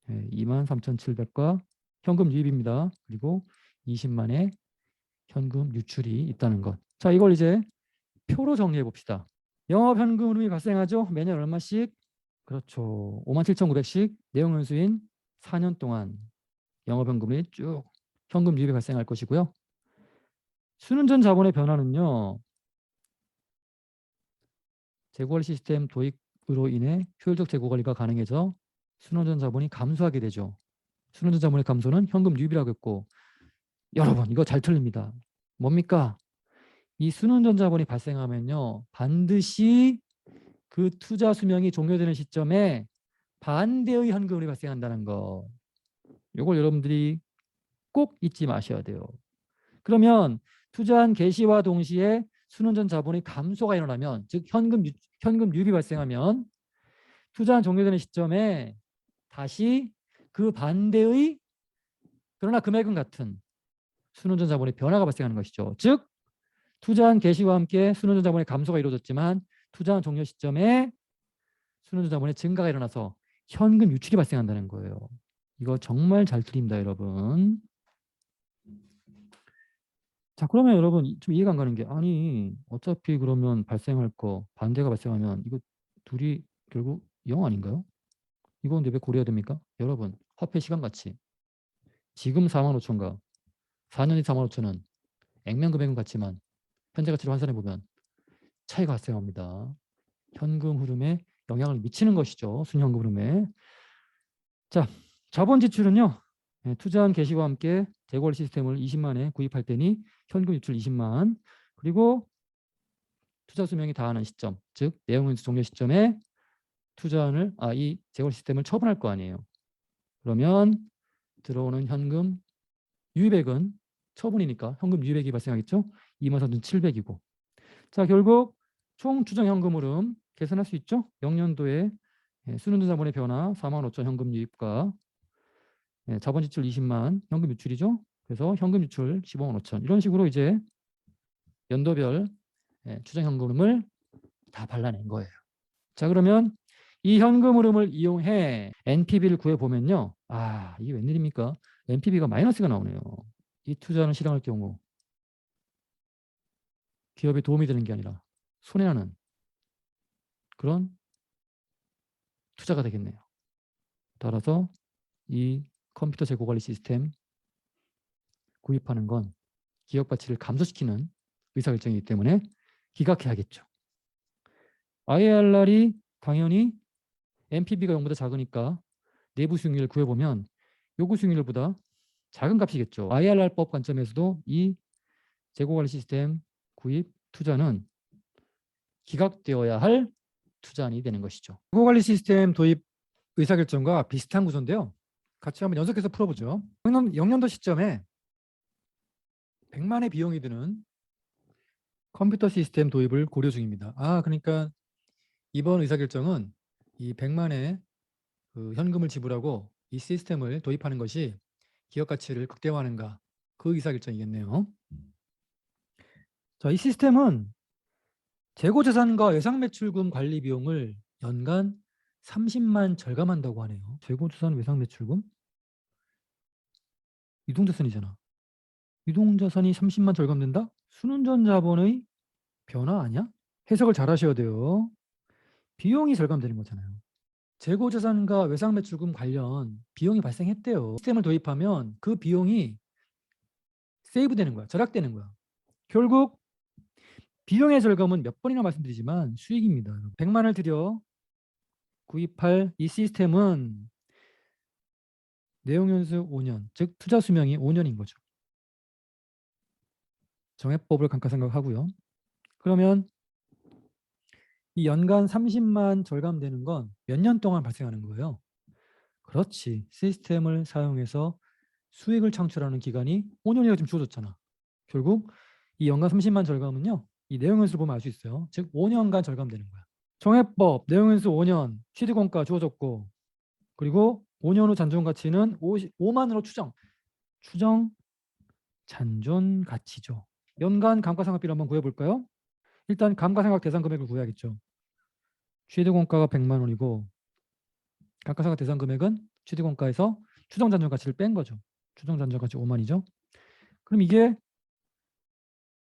S1: 23,700과 현금 유입입니다. 그리고 20만의 현금 유출이 있다는 것. 자, 이걸 이제 표로 정리해 봅시다. 영업현금 흐름이 발생하죠. 매년 얼마씩? 그렇죠. 57,900씩 내용연수인 4년 동안 영업현금이 쭉 현금 유입이 발생할 것이고요. 순환전 자본의 변화는요, 재고관리 시스템 도입으로 인해 효율적 재고관리가 가능해져 순환전 자본이 감소하게 되죠. 순환전 자본의 감소는 현금 유입이라고 했고, 여러분 이거 잘 틀립니다. 뭡니까? 이 순환전 자본이 발생하면요, 반드시 그 투자 수명이 종료되는 시점에 반대의 현금이 발생한다는 거. 이걸 여러분들이 꼭 잊지 마셔야 돼요. 그러면 투자한 개시와 동시에 순환전 자본의 감소가 일어나면, 즉 현금 유입이 발생하면 투자한 종료되는 시점에 다시 그 반대의 그러나 금액은 같은 순환전 자본의 변화가 발생하는 것이죠. 즉 투자한 개시와 함께 순환전 자본의 감소가 이루어졌지만 투자한 종료 시점에 순환전 자본의 증가가 일어나서 현금 유출이 발생한다는 거예요. 이거 정말 잘 틀립니다, 여러분. 자, 그러면 여러분 좀 이해가 안 가는 게, 아니 어차피 그러면 발생할 거 반대가 발생하면 이거 둘이 결국 0 아닌가요? 이건 왜 고려해야 됩니까? 여러분 화폐 시간 가치 지금 45,000과 4년 뒤 45,000은 액면 금액은 같지만 현재 가치로 환산해 보면 차이가 발생합니다. 현금 흐름에 영향을 미치는 것이죠. 순현금 흐름에. 자, 자본 지출은요, 투자한 개시와 함께 재고관리 시스템을 20만에 구입할 때니 현금 유출 20만, 그리고 투자 수명이 다하는 시점, 즉 내용인수 종료 시점에 투자안을 이 재고관리 시스템을 처분할 거 아니에요. 그러면 들어오는 현금 유입액은 처분이니까 현금 유입액이 발생하겠죠. 23,700이고. 자, 결국 총 추정 현금 흐름 계산할 수 있죠. 0년도에 순환전 자본의 변화 45,000 현금 유입과 예, 자본 지출 20만, 현금 유출이죠. 그래서 현금 유출 15만 5천. 이런 식으로 이제 연도별 추정 현금 흐름을 다 발라낸 거예요. 자, 그러면 이 현금 흐름을 이용해 NPV를 구해보면요. 아, 이게 웬일입니까? NPV가 마이너스가 나오네요. 이 투자는 실행할 경우 기업에 도움이 되는 게 아니라 손해나는 그런 투자가 되겠네요. 따라서 이 컴퓨터 재고관리 시스템 구입하는 건 기업 가치를 감소시키는 의사결정이기 때문에 기각해야겠죠. IRR이 당연히 NPV가 0보다 작으니까 내부 수익률을 구해보면 요구 수익률보다 작은 값이겠죠. IRR법 관점에서도 이 재고관리 시스템 구입 투자는 기각되어야 할 투자안이 되는 것이죠. 재고관리 시스템 도입 의사결정과 비슷한 구조인데요. 같이 한번 연속해서 풀어보죠. 영년도 시점에 100만의 비용이 드는 컴퓨터 시스템 도입을 고려 중입니다. 그러니까 이번 의사결정은 이 100만의 그 현금을 지불하고 이 시스템을 도입하는 것이 기업 가치를 극대화하는가 그 의사결정이겠네요. 자, 이 시스템은 재고자산과 외상매출금 관리 비용을 연간 30만 절감한다고 하네요. 재고자산 외상매출금? 유동자산이잖아. 유동자산이 30만 절감된다? 순운전 자본의 변화 아니야? 해석을 잘 하셔야 돼요. 비용이 절감되는 거잖아요. 재고자산과 외상매출금 관련 비용이 발생했대요. 시스템을 도입하면 그 비용이 세이브되는 거야. 절약되는 거야. 결국 비용의 절감은 몇 번이나 말씀드리지만 수익입니다. 100만을 들여 구입할 이 시스템은 내용연수 5년, 즉 투자 수명이 5년인 거죠. 정해법을 감가상각하고요. 그러면 이 연간 30만 절감되는 건 몇 년 동안 발생하는 거예요? 그렇지. 시스템을 사용해서 수익을 창출하는 기간이 5년이라고 지금 주어졌잖아. 결국 이 연간 30만 절감은요. 이 내용연수를 보면 알 수 있어요. 즉 5년간 절감되는 거야. 정해법 내용연수 5년 취득원가 주어졌고 그리고 5년 후 잔존가치는 5만으로 추정 잔존 가치죠. 연간 감가상각비를 한번 구해볼까요? 일단 감가상각 대상 금액을 구해야겠죠. 취득원가가 100만 원이고 감가상각 대상 금액은 취득원가에서 추정 잔존 가치를 뺀 거죠. 추정 잔존 가치 5만이죠. 그럼 이게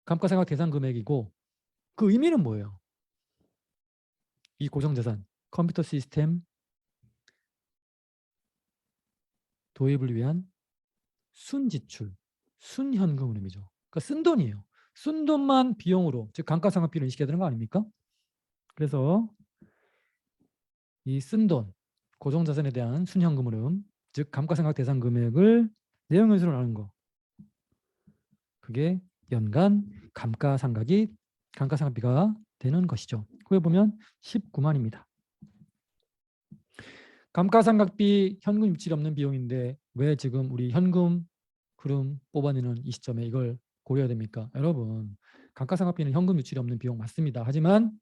S1: 감가상각 대상 금액이고 그 의미는 뭐예요? 이 고정자산 컴퓨터 시스템 도입을 위한 순지출, 순현금 흐름이죠. 그러니까 쓴 돈이에요. 쓴 돈만 비용으로, 즉 감가상각비로 인식해야 되는 거 아닙니까? 그래서 이 쓴 돈, 고정자산에 대한 순현금 흐름, 즉 감가상각 대상 금액을 내용연수로 나눈 거. 그게 연간 감가상각비가 되는 것이죠. 그걸 보면 19만입니다. 감가상각비 현금 유출이 없는 비용인데 왜 지금 우리 현금 흐름 뽑아내는 이 시점에 이걸 고려해야 됩니까? 여러분, 감가상각비는 현금 유출이 없는 비용 맞습니다. 하지만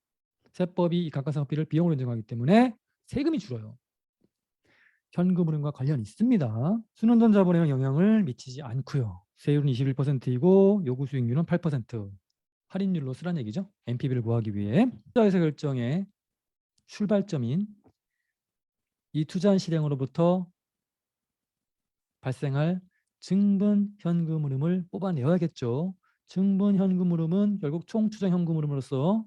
S1: 세법이 이 감가상각비를 비용으로 인정하기 때문에 세금이 줄어요. 현금 흐름과 관련이 있습니다. 순원전 자본에는 영향을 미치지 않고요. 세율은 21%이고 요구 수익률은 8%. 할인율로 쓰란 얘기죠. NPV를 구하기 위해 투자에서 결정의 출발점인 이 투자한 실행으로부터 발생할 증분 현금 흐름을 뽑아내야겠죠. 증분 현금 흐름은 결국 총 추정 현금 흐름으로서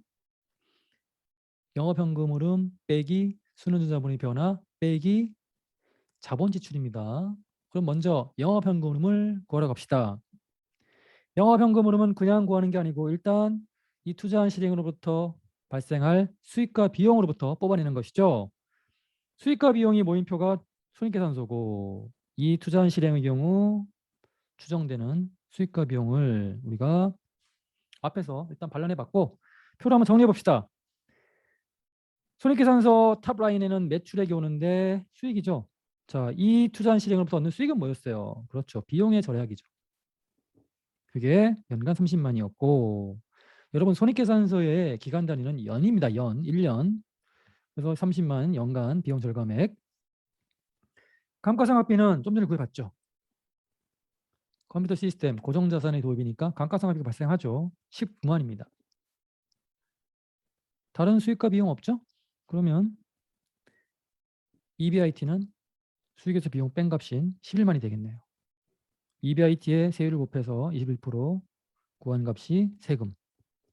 S1: 영업 현금 흐름 빼기 순환전 자본의 변화 빼기 자본 지출입니다. 그럼 먼저 영업 현금 흐름을 구하러 갑시다. 영업 현금 흐름은 그냥 구하는 게 아니고 일단 이 투자한 실행으로부터 발생할 수익과 비용으로부터 뽑아내는 것이죠. 수익과 비용이 모임표가 손익계산서고 이 투자한 실행의 경우 추정되는 수익과 비용을 우리가 앞에서 일단 반론해 봤고 표로 한번 정리해 봅시다. 손익계산서 탑라인에는 매출액이 오는데 수익이죠. 자, 이 투자한 실행으로부터 얻는 수익은 뭐였어요? 그렇죠. 비용의 절약이죠. 그게 연간 30만이었고 여러분 손익계산서의 기간 단위는 연입니다. 연, 1년. 그래서 30만 연간 비용 절감액. 감가상각비는 좀 전에 구해봤죠. 컴퓨터 시스템 고정자산의 도입이니까 감가상각비가 발생하죠. 19만입니다. 다른 수익과 비용 없죠? 그러면 EBIT는 수익에서 비용 뺀 값인 11만이 되겠네요. EBIT에 세율을 곱해서 21% 구한 값이 세금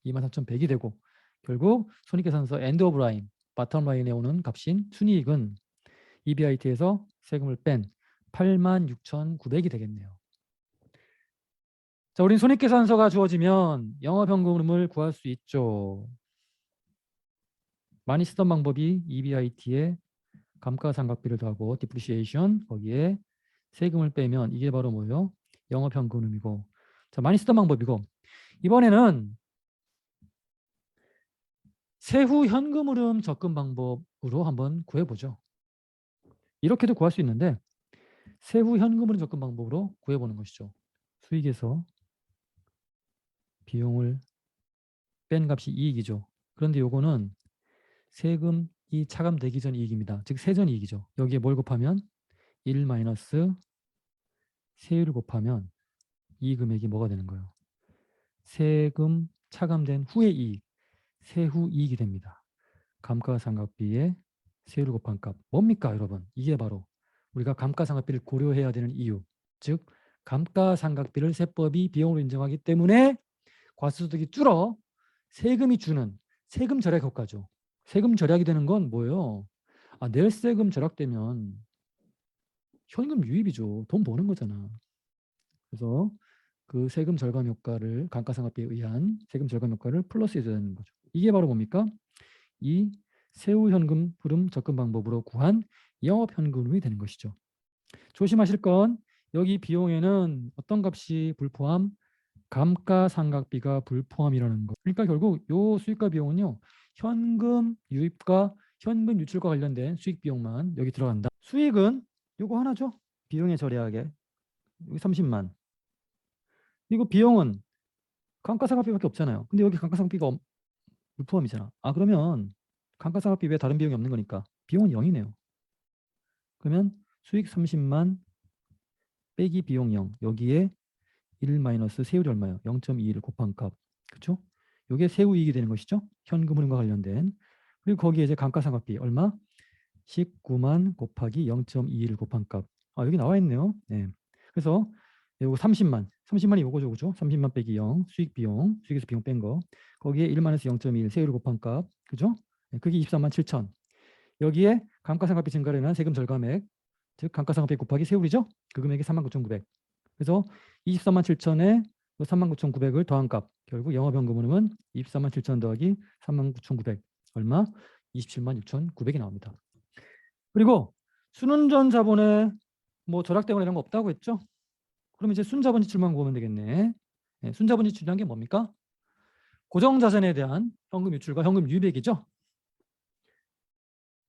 S1: 23,100이 되고, 결국 손익계산서 엔드 오브 라인, 바텀 라인에 오는 값인 순이익은 EBIT에서 세금을 뺀 86,900이 되겠네요. 자, 우린 손익계산서가 주어지면 영업현금흐름을 구할 수 있죠. 많이 쓰던 방법이 EBIT에 감가상각비를 더하고 디프리시에이션, 거기에 세금을 빼면 이게 바로 뭐예요? 영업현금흐름이고. 자, 많이 쓰던 방법이고, 이번에는 세후 현금흐름 접근 방법으로 한번 구해보죠. 이렇게도 구할 수 있는데 세후 현금흐름 접근 방법으로 구해보는 것이죠. 수익에서 비용을 뺀 값이 이익이죠. 그런데 요거는 세금이 차감되기 전 이익입니다. 즉 세전 이익이죠. 여기에 뭘 곱하면 1 마이너스 세율을 곱하면 이 금액이 뭐가 되는 거예요? 세금 차감된 후의 이익, 세후 이익이 됩니다. 감가상각비에 세율을 곱한 값. 뭡니까, 여러분? 이게 바로 우리가 감가상각비를 고려해야 되는 이유. 즉 감가상각비를 세법이 비용으로 인정하기 때문에 과수소득이 줄어 세금이 주는 세금 절약 효과죠. 세금 절약이 되는 건 뭐예요? 낼 세금 절약되면 현금 유입이죠. 돈 버는 거잖아. 그래서 그 세금 절감 효과를 감가상각비에 의한 세금 절감 효과를 플러스해 줘야 되는 거죠. 이게 바로 뭡니까? 이 세후 현금 흐름 접근 방법으로 구한 영업 현금흐름이 되는 것이죠. 조심하실 건 여기 비용에는 어떤 값이 불포함? 감가상각비가 불포함이라는 거. 그러니까 결국 요 수익과 비용은요, 현금 유입과 현금 유출과 관련된 수익 비용만 여기 들어간다. 수익은 요거 하나죠. 비용에 절약하게 여기 30만. 그리고 비용은 감가상각비밖에 없잖아요. 근데 여기 감가상각비가 불포함이잖아. 그러면 감가상각비 외에 다른 비용이 없는 거니까 비용은 0이네요. 그러면 수익 30만 빼기 비용 0. 여기에 1 마이너스 세율이 얼마예요? 0.21을 곱한 값. 그렇죠? 이게 세후 이익이 되는 것이죠. 현금 흐름과 관련된. 그리고 거기에 이제 감가상각비 얼마? 19만 곱하기 0.21을 곱한 값. 여기 나와 있네요. 네. 그래서 요거 30만이 요거죠. 그죠? 30만 빼기 0, 수익 비용, 수익에서 비용 뺀 거. 거기에 1 마이너스 0.21 세율을 곱한 값. 그죠? 네, 그게 24만 7천. 여기에 감가상각비 증가로 인한 세금 절감액, 즉 감가상각비 곱하기 세율이죠. 그 금액이 39,900. 그래서 24만 7천에 39,900을 더한 값, 결국 영업현금흐름은 24만 7천 더하기 39,900 얼마? 27만 6,900이 나옵니다. 그리고 순운전 자본에 뭐 절약되거나 이런 거 없다고 했죠? 그럼 이제 순자본 지출만 보면 되겠네. 네, 순자본 지출이란 게 뭡니까? 고정자산에 대한 현금 유출과 현금 유입액이죠.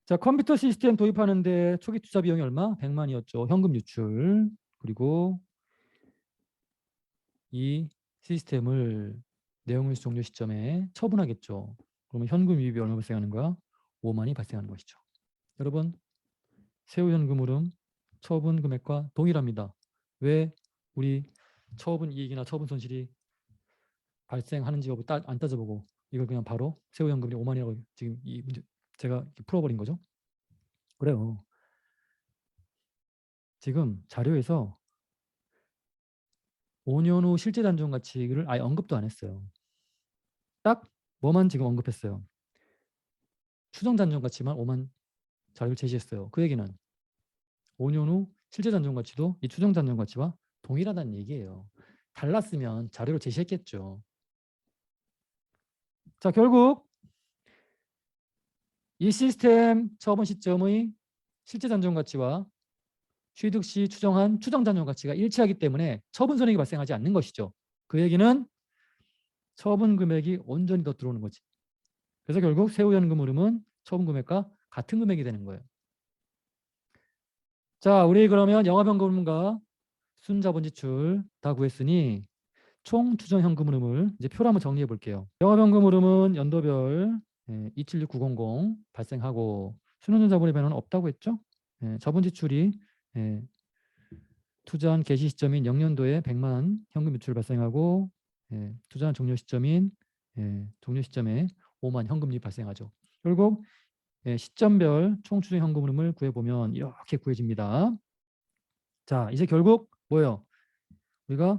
S1: 자, 컴퓨터 시스템 도입하는데 초기 투자 비용이 얼마? 100만이었죠. 현금 유출. 그리고 이 시스템을 내용물수 종료 시점에 처분하겠죠. 그러면 현금 유입이 얼마 발생하는 거야? 5만이 발생하는 것이죠. 여러분, 세후 현금 흐름 처분 금액과 동일합니다. 왜 우리 처분 이익이나 처분 손실이 발생하는지 여부 안 따져보고 이걸 그냥 바로 세후 현금이 5만이라고 지금 이 문제 제가 풀어버린 거죠. 그래요. 지금 자료에서 5년 후 실제 잔존 가치를 아예 언급도 안 했어요. 딱 뭐만 지금 언급했어요. 추정 잔존 가치만 5만 자료를 제시했어요. 그 얘기는 5년 후 실제 잔존 가치도 이 추정 잔존 가치와 동일하다는 얘기예요. 달랐으면 자료를 제시했겠죠. 자, 결국 이 시스템 처분 시점의 실제 잔존 가치와 취득 시 추정한 추정 잔존 가치가 일치하기 때문에 처분 손익이 발생하지 않는 것이죠. 그 얘기는 처분 금액이 온전히 더 들어오는 거지. 그래서 결국 세후 현금 흐름은 처분 금액과 같은 금액이 되는 거예요. 자, 우리 그러면 영업현금 흐름과 순자본 지출 다 구했으니 총 추정 현금 흐름을 이제 표로 한번 정리해 볼게요. 영업현금 흐름은 연도별 276900 발생하고 순운전 자본의 변화는 없다고 했죠. 자본 지출이 예, 투자한 개시 시점인 0년도에 100만 현금 유출을 발생하고 예, 투자한 종료 시점인 종료 시점에 5만 현금이 발생하죠. 결국 시점별 총 추정 현금 흐름을 구해보면 이렇게 구해집니다. 자, 이제 결국 뭐예요? 우리가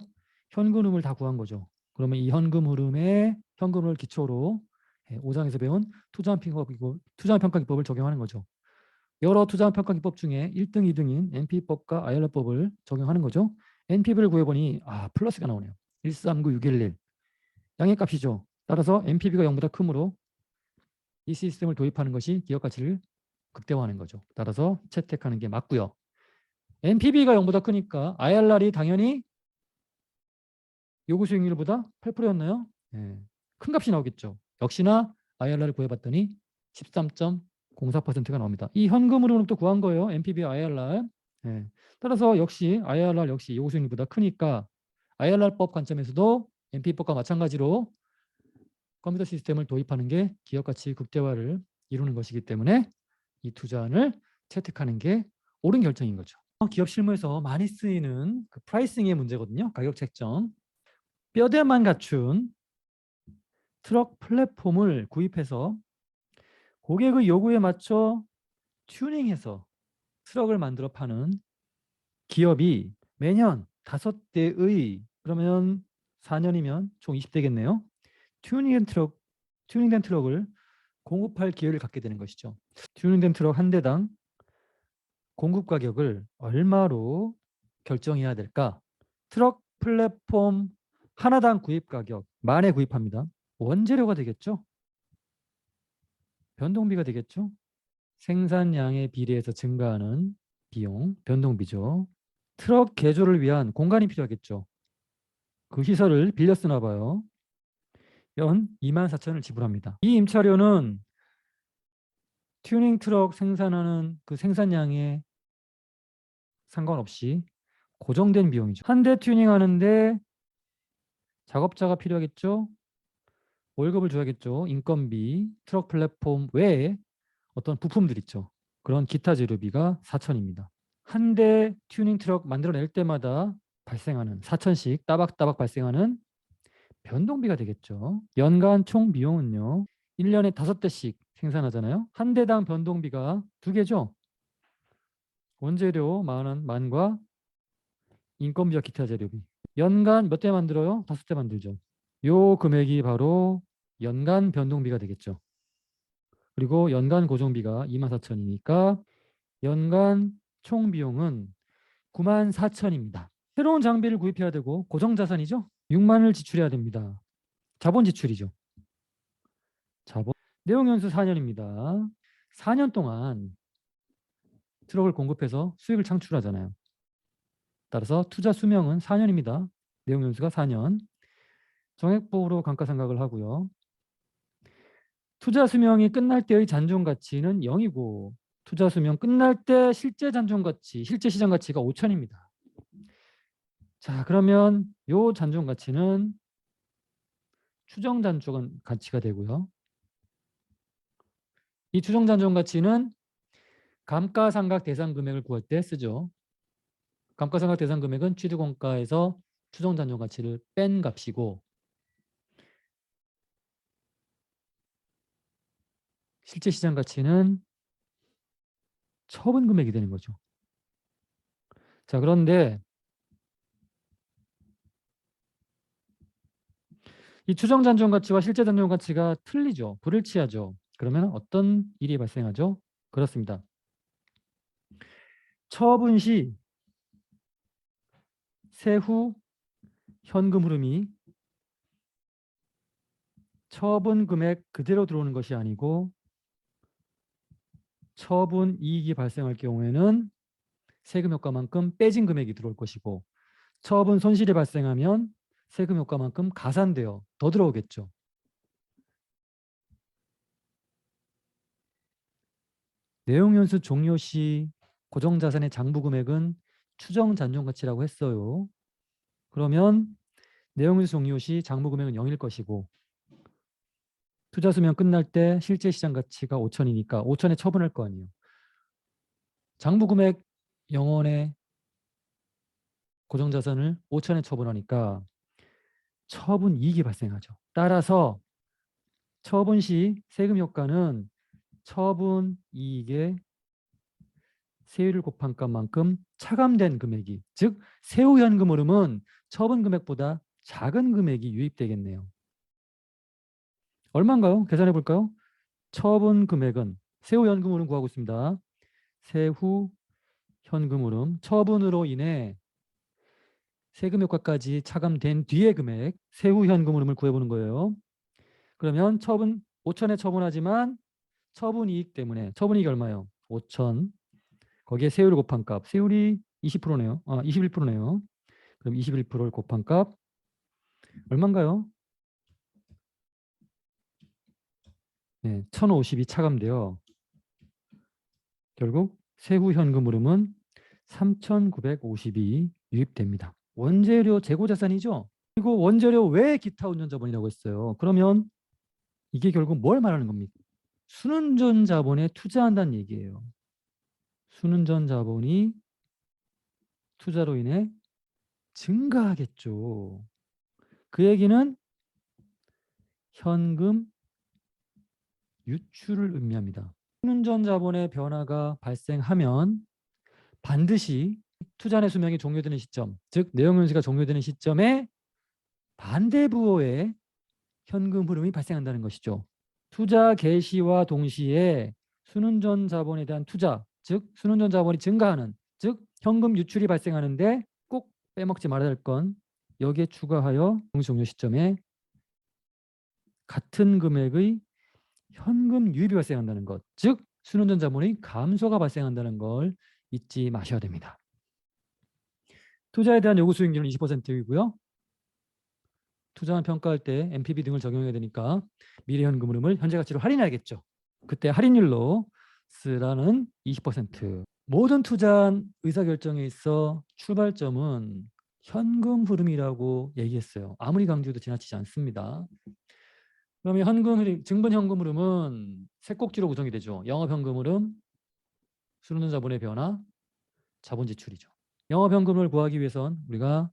S1: 현금 흐름을 다 구한 거죠. 그러면 이 현금 흐름에 현금을 기초로 5장에서 배운 투자평가 기법을 적용하는 거죠. 여러 투자평가 기법 중에 1등, 2등인 NP법과 IR법을 적용하는 거죠. NPV를 구해보니 플러스가 나오네요. 139611 양의 값이죠. 따라서 NPV가 0보다 크므로 이 시스템을 도입하는 것이 기업 가치를 극대화하는 거죠. 따라서 채택하는 게 맞고요. NPV가 0보다 크니까 IRR이 당연히 요구 수익률보다 8%였나요? 네. 큰 값이 나오겠죠. 역시나 IRR을 구해봤더니 13.04%가 나옵니다. 이 현금으로는 또 구한 거예요. NPV IRR. 네. 따라서 역시 IRR 역시 요구 수익률보다 크니까 IRR법 관점에서도 NPV법과 마찬가지로 컴퓨터 시스템을 도입하는 게 기업 가치 극대화를 이루는 것이기 때문에 이 투자안을 채택하는 게 옳은 결정인 거죠. 기업 실무에서 많이 쓰이는 그 프라이싱의 문제거든요. 가격 책정. 뼈대만 갖춘 트럭 플랫폼을 구입해서 고객의 요구에 맞춰 튜닝해서 트럭을 만들어 파는 기업이 매년 5대의 그러면 4년이면 총 20대겠네요. 튜닝된 트럭을 공급할 기회를 갖게 되는 것이죠. 튜닝된 트럭 한 대당 공급 가격을 얼마로 결정해야 될까? 트럭 플랫폼 하나당 구입 가격 만에 구입합니다. 원재료가 되겠죠? 변동비가 되겠죠? 생산량에 비례해서 증가하는 비용, 변동비죠. 트럭 개조를 위한 공간이 필요하겠죠. 그 시설을 빌려 쓰나 봐요. 연 24,000원을 지불합니다. 이 임차료는 튜닝 트럭 생산하는 그 생산량에 상관없이 고정된 비용이죠. 한 대 튜닝하는데 작업자가 필요하겠죠. 월급을 줘야겠죠. 인건비, 트럭 플랫폼 외에 어떤 부품들 있죠. 그런 기타 재료비가 4,000입니다. 한 대 튜닝 트럭 만들어낼 때마다 발생하는 4,000씩 따박따박 발생하는 변동비가 되겠죠. 연간 총 비용은요. 1년에 5대씩 생산하잖아요. 한 대당 변동비가 2개죠. 원재료 만과 인건비와 기타 재료비. 연간 몇 대 만들어요? 5대 만들죠. 요 금액이 바로 연간 변동비가 되겠죠. 그리고 연간 고정비가 24,000이니까 연간 총 비용은 94,000입니다. 새로운 장비를 구입해야 되고 고정자산이죠. 6만을 지출해야 됩니다. 자본 지출이죠. 자본. 내용연수 4년입니다. 4년 동안 트럭을 공급해서 수익을 창출하잖아요. 따라서 투자 수명은 4년입니다. 내용연수가 4년. 정액보호로 감가상각을 하고요. 투자 수명이 끝날 때의 잔존 가치는 0이고 투자 수명 끝날 때 실제 잔존 가치, 실제 시장 가치가 5천입니다. 자, 그러면 요 잔존 가치는 추정 잔존 가치가 되고요. 이 추정 잔존 가치는 감가상각 대상 금액을 구할 때 쓰죠. 감가상각 대상 금액은 취득원가에서 추정 잔존 가치를 뺀 값이고 실제 시장 가치는 처분 금액이 되는 거죠. 자, 그런데 이 추정 잔존 가치와 실제 잔존 가치가 틀리죠. 불일치하죠. 그러면 어떤 일이 발생하죠? 그렇습니다. 처분 시 세후 현금 흐름이 처분 금액 그대로 들어오는 것이 아니고 처분 이익이 발생할 경우에는 세금 효과만큼 빼진 금액이 들어올 것이고 처분 손실이 발생하면 세금 효과만큼 가산되어 더 들어오겠죠. 내용연수 종료 시 고정자산의 장부 금액은 추정 잔존 가치라고 했어요. 그러면 내용연수 종료 시 장부 금액은 0일 것이고 투자 수명 끝날 때 실제 시장 가치가 5천이니까 5천에 처분할 거 아니에요. 장부 금액 영원의 고정자산을 5천에 처분하니까 처분 이익이 발생하죠. 따라서 처분 시 세금 효과는 처분 이익의 세율을 곱한 값만큼 차감된 금액이, 즉 세후 현금 흐름은 처분 금액보다 작은 금액이 유입되겠네요. 얼마인가요? 계산해 볼까요? 처분 금액은 세후 현금 흐름 구하고 있습니다. 세후 현금 흐름, 처분으로 인해 세금 효과까지 차감된 뒤의 금액, 세후 현금 흐름을 구해보는 거예요. 그러면 처분 5천에 처분하지만 처분 이익 때문에, 처분 이익이 얼마예요? 5천. 거기에 세율을 곱한 값, 세율이 20%네요. 21%네요. 그럼 21%를 곱한 값 얼마인가요? 네, 1,050이 차감되어 결국 세후 현금 흐름은 3,950이 유입됩니다. 원재료 재고 자산이죠. 그리고 원재료 외 기타 운전 자본이라고 했어요. 그러면 이게 결국 뭘 말하는 겁니까? 순운전 자본에 투자한다는 얘기예요. 순운전 자본이 투자로 인해 증가하겠죠. 그 얘기는 현금 유출을 의미합니다. 순운전 자본의 변화가 발생하면 반드시 투자의 수명이 종료되는 시점, 즉 내용연수가 종료되는 시점에 반대 부호의 현금 흐름이 발생한다는 것이죠. 투자 개시와 동시에 순운전 자본에 대한 투자, 즉 순운전 자본이 증가하는, 즉 현금 유출이 발생하는데 꼭 빼먹지 말아야 할 건 여기에 추가하여 종료 시점에 같은 금액의 현금 유입이 발생한다는 것, 즉 순운전 자본의 감소가 발생한다는 걸 잊지 마셔야 됩니다. 투자에 대한 요구 수익률은 20%이고요. 투자는 평가할 때 NPV 등을 적용해야 되니까 미래 현금 흐름을 현재 가치로 할인해야겠죠. 그때 할인율로 쓰라는 20%. 모든 투자 의사결정에 있어 출발점은 현금 흐름이라고 얘기했어요. 아무리 강조해도 지나치지 않습니다. 그러면 현금 흐름, 증분 현금 흐름은 세 꼭지로 구성이 되죠. 영업 현금 흐름, 순운전 자본의 변화, 자본 지출이죠. 영업 현금을 구하기 위해선 우리가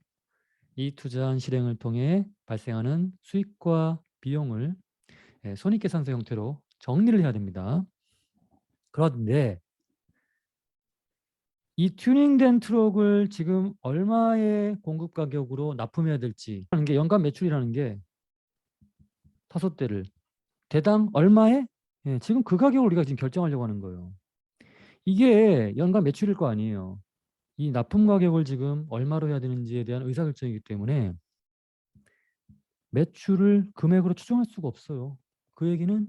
S1: 이 투자한 실행을 통해 발생하는 수익과 비용을 손익계산서 형태로 정리를 해야 됩니다. 그런데 이 튜닝된 트럭을 지금 얼마의 공급 가격으로 납품해야 될지 하는 게 연간 매출이라는 게 5대를 대당 얼마에? 지금 그 가격을 우리가 지금 결정하려고 하는 거예요. 이게 연간 매출일 거 아니에요. 이 납품 가격을 지금 얼마로 해야 되는지에 대한 의사결정이기 때문에 매출을 금액으로 추정할 수가 없어요. 그 얘기는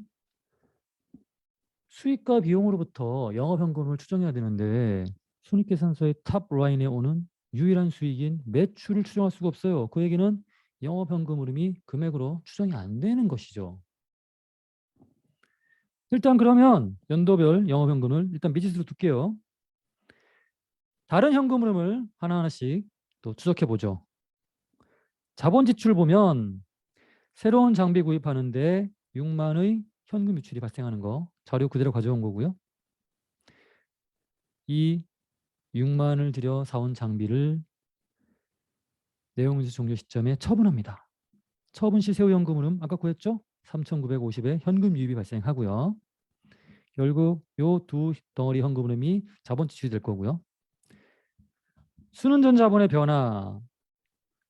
S1: 수익과 비용으로부터 영업현금을 추정해야 되는데 손익계산서의 탑 라인에 오는 유일한 수익인 매출을 추정할 수가 없어요. 그 얘기는 영업현금 흐름이 금액으로 추정이 안 되는 것이죠. 일단 그러면 연도별 영업현금을 일단 미지수로 둘게요. 다른 현금 흐름을 하나하나씩 또 추적해 보죠. 자본 지출 보면 새로운 장비 구입하는데 6만의 현금 유출이 발생하는 거 자료 그대로 가져온 거고요. 이 6만을 들여 사온 장비를 내용인수 종료 시점에 처분합니다. 처분 시 세후 현금 흐름 아까 구했죠? 3,950의 현금 유입이 발생하고요. 결국 요 두 덩어리 현금 흐름이 자본 지출이 될 거고요. 순운전 자본의 변화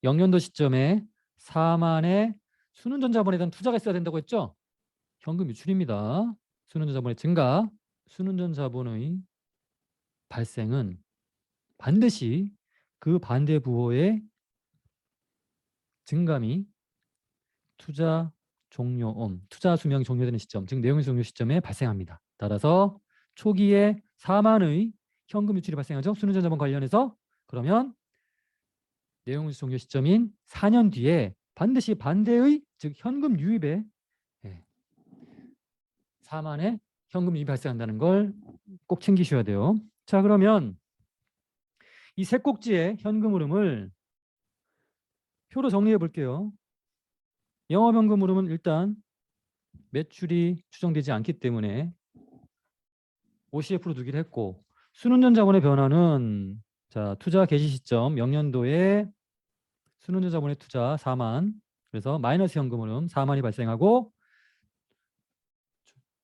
S1: 0년도 시점에 4만의 순운전 자본에 대한 투자가 있어야 된다고 했죠? 현금 유출입니다. 순운전 자본의 증가, 순운전 자본의 발생은 반드시 그 반대 부호의 증감이 투자 종료, 투자 수명이 종료되는 시점, 즉 내용의 종료 시점에 발생합니다. 따라서 초기에 4만의 현금 유출이 발생하죠. 순운전 자본 관련해서. 그러면 내용의 종료 시점인 4년 뒤에 반드시 반대의, 즉 현금 유입에 4만의 현금 유입이 발생한다는 걸 꼭 챙기셔야 돼요. 자, 그러면 이 세 꼭지의 현금 흐름을 표로 정리해 볼게요. 영업현금 흐름은 일단 매출이 추정되지 않기 때문에 OCF로 두기로 했고, 순운전 자본의 변화는 자, 투자 개시 시점 명년도에 순운전 자본의 투자 4만, 그래서 마이너스 현금 흐름 4만이 발생하고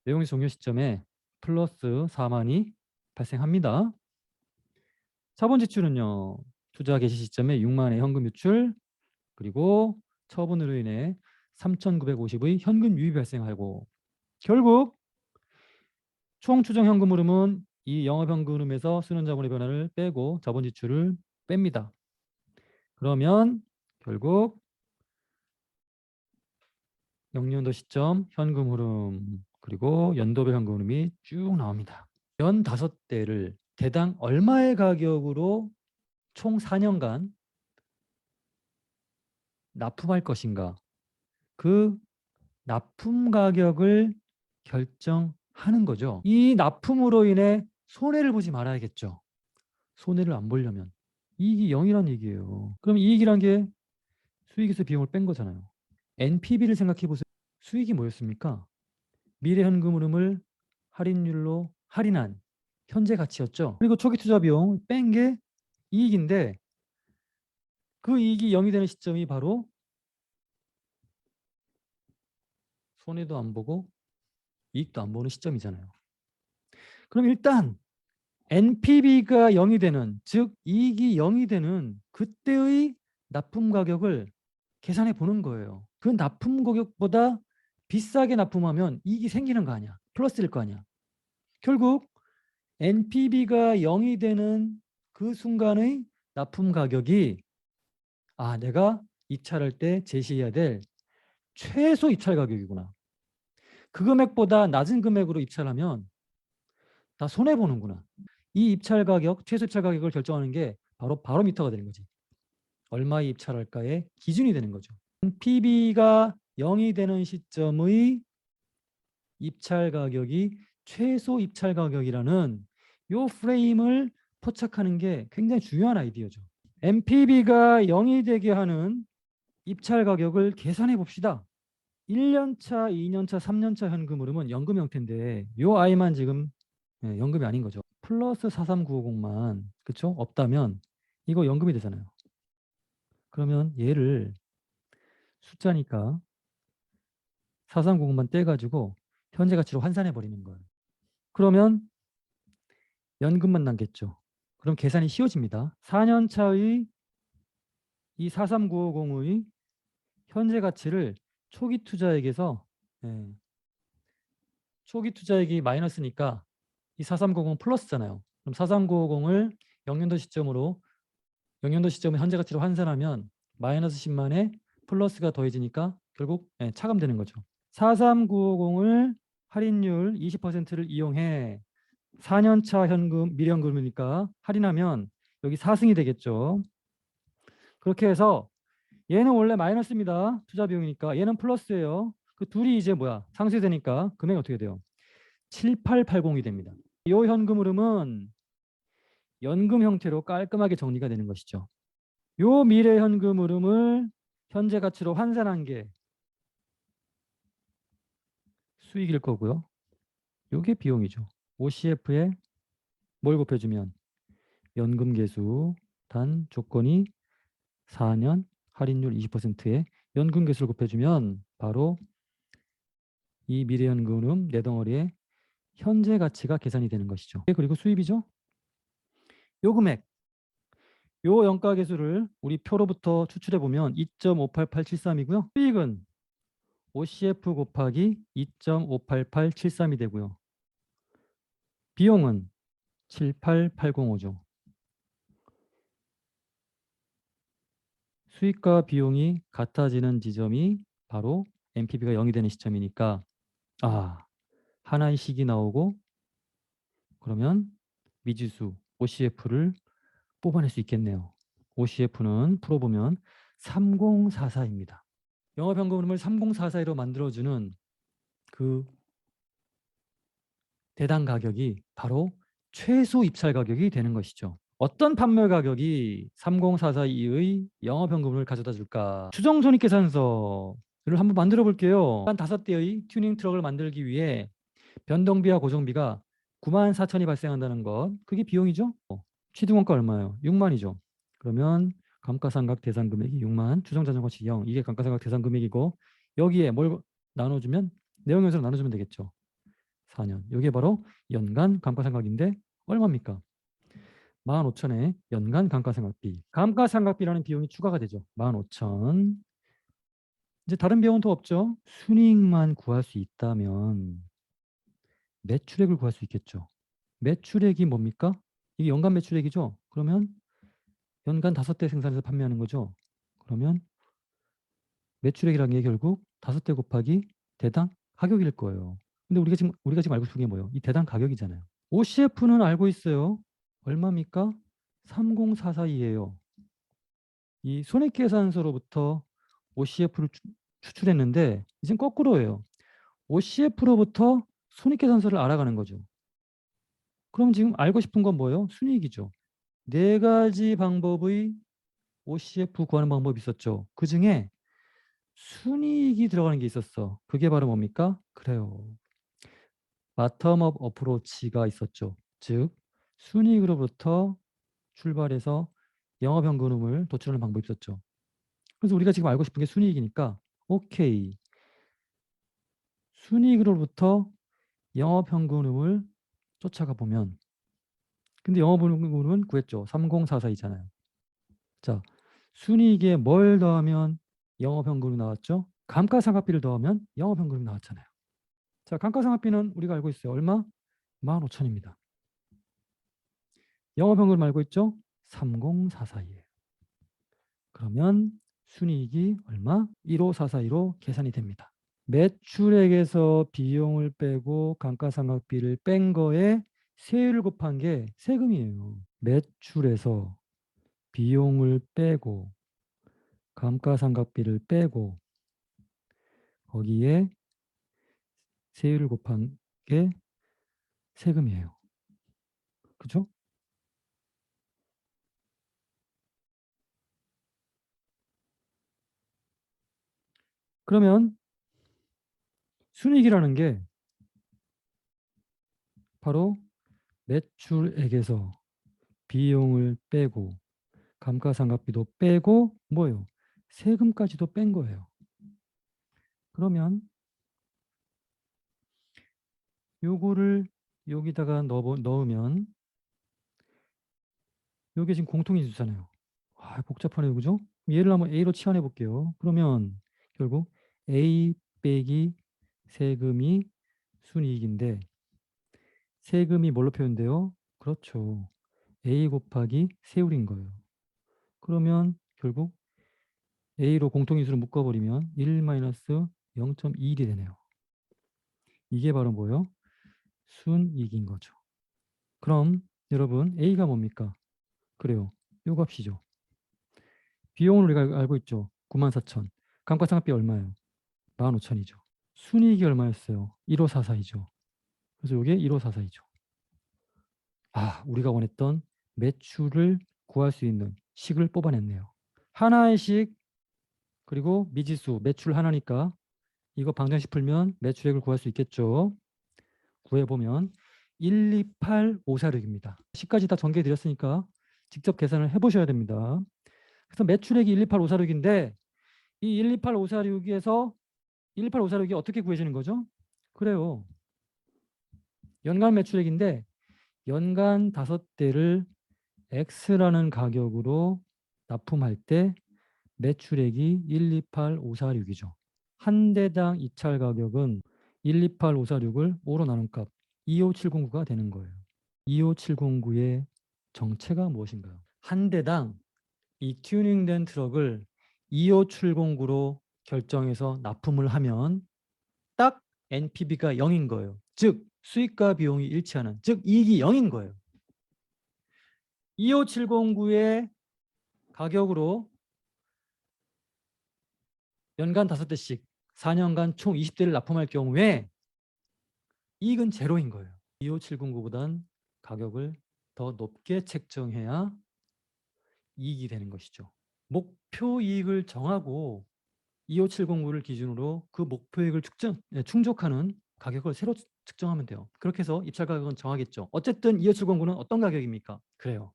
S1: 내용이 종료 시점에 플러스 4만이 발생합니다. 자본 지출은요. 투자 개시 시점에 6만의 현금 유출, 그리고 처분으로 인해 3,950의 현금 유입이 발생하고, 결국 총 추정 현금 흐름은 이 영업 현금 흐름에서 순환 자본의 변화를 빼고 자본 지출을 뺍니다. 그러면 결국 영년도 시점 현금 흐름, 그리고 연도별 현금 흐름이 쭉 나옵니다. 연 5대를 대당 얼마의 가격으로 총 4년간 납품할 것인가, 그 납품 가격을 결정하는 거죠. 이 납품으로 인해 손해를 보지 말아야겠죠. 손해를 안 보려면 이익이 0이란 얘기예요. 그럼 이익이란 게 수익에서 비용을 뺀 거잖아요. NPV를 생각해 보세요. 수익이 뭐였습니까? 미래 현금 흐름을 할인율로 할인한 현재 가치였죠. 그리고 초기 투자 비용 뺀 게 이익인데, 그 이익이 0이 되는 시점이 바로 손해도 안 보고 이익도 안 보는 시점이잖아요. 그럼 일단 NPV가 0이 되는, 즉 이익이 0이 되는 그때의 납품 가격을 계산해 보는 거예요. 그 납품 가격보다 비싸게 납품하면 이익이 생기는 거 아니야. 플러스일 거 아니야. 결국 NPV가 0이 되는 그 순간의 납품 가격이 내가 입찰할 때 제시해야 될 최소 입찰 가격이구나. 그 금액보다 낮은 금액으로 입찰하면 나 손해보는구나. 이 입찰 가격, 최소 입찰 가격을 결정하는 게 바로 바로미터가 되는 거지. 얼마에 입찰할까의 기준이 되는 거죠. PB가 0이 되는 시점의 입찰 가격이 최소 입찰 가격이라는 요 프레임을 포착하는 게 굉장히 중요한 아이디어죠. NPV가 0이 되게 하는 입찰 가격을 계산해 봅시다. 1년차, 2년차, 3년차 현금 흐름은 연금 형태인데 요 아이만 지금 연금이 아닌 거죠. 플러스 43950만 그쵸? 없다면 이거 연금이 되잖아요. 그러면 얘를 숫자니까 4390만 떼가지고 현재 가치로 환산해 버리는 거예요. 그러면 연금만 남겠죠. 그럼 계산이 쉬워집니다. 4년 차의 이 43950의 현재 가치를 초기 투자액에서 초기 투자액이 마이너스니까 이 4390 플러스잖아요. 그럼 43950을 영년도 시점에 현재 가치로 환산하면 마이너스 10만에 플러스가 더해지니까 결국 차감되는 거죠. 43950을 할인율 20%를 이용해 4년차 현금, 미래현금이니까 할인하면 여기 4승이 되겠죠. 그렇게 해서 얘는 원래 마이너스입니다. 투자 비용이니까. 얘는 플러스예요. 그 둘이 이제 상쇄되니까 금액이 어떻게 돼요? 7880이 됩니다. 이 현금 흐름은 연금 형태로 깔끔하게 정리가 되는 것이죠. 요 미래 현금 흐름을 현재 가치로 환산한 게 수익일 거고요. 요게 비용이죠. OCF에 뭘 곱해주면 연금 계수 단 조건이 4년 할인율 20%에 연금 계수를 곱해주면 바로 이 미래연금 내 덩어리의 현재 가치가 계산이 되는 것이죠. 그리고 수입이죠. 요 금액, 요 영가 계수를 우리 표로부터 추출해 보면 2.58873이고요. 수익은 OCF 곱하기 2.58873이 되고요. 비용은 78805죠. 수익과 비용이 같아지는 지점이 바로 NPV가 0이 되는 시점이니까 하나의 식이 나오고 그러면 미지수 OCF를 뽑아낼 수 있겠네요. OCF는 풀어보면 3044입니다. 영업현금 흐름을 3044로 만들어주는 그 대당 가격이 바로 최소 입찰 가격이 되는 것이죠. 어떤 판매 가격이 30442의 영업현금을 가져다 줄까? 추정 손익계산서를 한번 만들어 볼게요. 한 5대의 튜닝 트럭을 만들기 위해 변동비와 고정비가 94,000이 발생한다는 것. 그게 비용이죠? 취득원가 얼마예요? 6만이죠. 그러면 감가상각 대상 금액이 6만, 추정자산가치 0. 이게 감가상각 대상 금액이고 여기에 뭘 나눠주면 내용연수로 나눠주면 되겠죠. 4년. 이게 바로 연간 감가상각인데 얼마입니까? 15,000에 연간 감가상각비. 감가상각비라는 비용이 추가가 되죠. 15,000. 이제 다른 비용은 또 없죠. 순이익만 구할 수 있다면 매출액을 구할 수 있겠죠. 매출액이 뭡니까? 이게 연간 매출액이죠. 그러면 연간 5대 생산해서 판매하는 거죠. 그러면 매출액이라는 게 결국 5대 곱하기 대당 가격일 거예요. 근데 우리가 지금 알고 싶은 게 뭐예요? 이 대당 가격이잖아요. OCF는 알고 있어요. 얼마입니까? 30442예요. 이 손익계산서로부터 OCF를 추출했는데 이젠 거꾸로예요. OCF로부터 손익계산서를 알아가는 거죠. 그럼 지금 알고 싶은 건 뭐예요? 순이익이죠. 네 가지 방법의 OCF 구하는 방법이 있었죠. 그 중에 순이익이 들어가는 게 있었어. 그게 바로 뭡니까? 그래요. 바텀업 어프로치가 있었죠. 즉 순이익으로부터 출발해서 영업현금을 도출하는 방법이 있었죠. 그래서 우리가 지금 알고 싶은 게 순이익이니까 오케이. 순이익으로부터 영업현금을 쫓아가 보면 근데 영업현금은 구했죠. 3044이잖아요. 자, 순이익에 뭘 더하면 영업현금이 나왔죠? 감가상각비를 더하면 영업현금이 나왔잖아요. 자, 감가상각비는 우리가 알고 있어요. 얼마? 15,000입니다. 영업현금 알고 있죠? 3044예요. 그러면 순이익이 얼마? 15442로 계산이 됩니다. 매출액에서 비용을 빼고 감가상각비를 뺀 거에 세율을 곱한 게 세금이에요. 매출에서 비용을 빼고 감가상각비를 빼고 거기에 세율을 곱한 게 세금이에요. 그죠? 그러면 순이익이라는 게 바로 매출액에서 비용을 빼고 감가상각비도 빼고 뭐예요? 세금까지도 뺀 거예요. 그러면 요거를 여기다가 넣으면 요게 지금 공통인수잖아요. 아, 복잡하네요. 그죠? 얘를 한번 A로 치환해 볼게요. 그러면 결국 A 빼기 세금이 순이익인데 세금이 뭘로 표현돼요? 그렇죠. A 곱하기 세율인 거예요. 그러면 결국 A로 공통인수를 묶어버리면 1-0.21이 되네요. 이게 바로 뭐예요? 순이익인 거죠. 그럼 여러분 A가 뭡니까? 그래요. 요 값이죠. 비용을 우리가 알고 있죠. 94,000. 감가상각비 얼마예요? 15,000이죠. 순이익이 얼마였어요? 1544이죠. 그래서 이게 1544이죠. 아, 우리가 원했던 매출을 구할 수 있는 식을 뽑아냈네요. 하나의 식 그리고 미지수 매출 하나니까 이거 방정식 풀면 매출액을 구할 수 있겠죠. 구해보면 128546입니다. 식까지 다 전개해 드렸으니까 직접 계산을 해보셔야 됩니다. 그래서 매출액이 128546인데 이 128546에서 128,546이 어떻게 구해지는 거죠? 그래요. 연간 매출액인데 연간 5대를 X라는 가격으로 납품할 때 매출액이 128546이죠. 한 대당 입찰 가격은 128546을 5로 나눈 값 25709가 되는 거예요. 25709의 정체가 무엇인가요? 한 대당 이 튜닝된 트럭을 25709로 결정해서 납품을 하면 딱 NPV가 0인 거예요. 즉 수익과 비용이 일치하는, 즉 이익이 0인 거예요. 25709의 가격으로 연간 5대씩 4년간 총 20대를 납품할 경우에 이익은 제로인 거예요. 25709보단 가격을 더 높게 책정해야 이익이 되는 것이죠. 목표 이익을 정하고 25709를 기준으로 그 목표액을 충족하는 가격을 새로 측정하면 돼요. 그렇게 해서 입찰 가격은 정하겠죠. 어쨌든 2570구는 어떤 가격입니까? 그래요.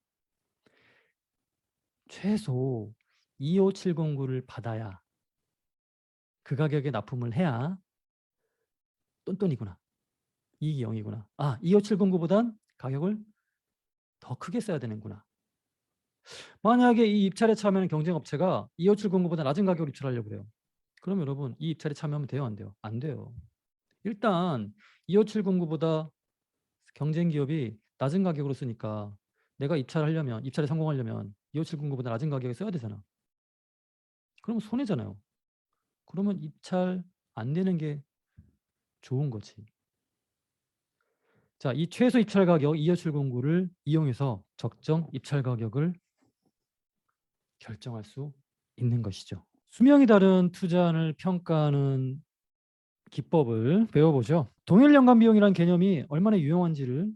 S1: 최소 25709를 받아야 그 가격에 납품을 해야 똔똔이구나. 이익이 0이구나. 25709보단 가격을 더 크게 써야 되는구나. 만약에 이 입찰에 참여하는 경쟁업체가 25709보다 낮은 가격으로 입찰하려고 그래요. 그럼 여러분 이 입찰에 참여하면 돼요? 안 돼요? 안 돼요. 일단 25709보다 경쟁 기업이 낮은 가격으로 쓰니까 내가 입찰에 성공하려면 25709보다 낮은 가격에 써야 되잖아. 그러면 손해잖아요. 그러면 입찰 안 되는 게 좋은 거지. 자, 이 최소 입찰 가격 25709를 이용해서 적정 입찰 가격을 결정할 수 있는 것이죠. 수명이 다른 투자안을 평가하는 기법을 배워보죠. 동일 연간 비용이라는 개념이 얼마나 유용한지를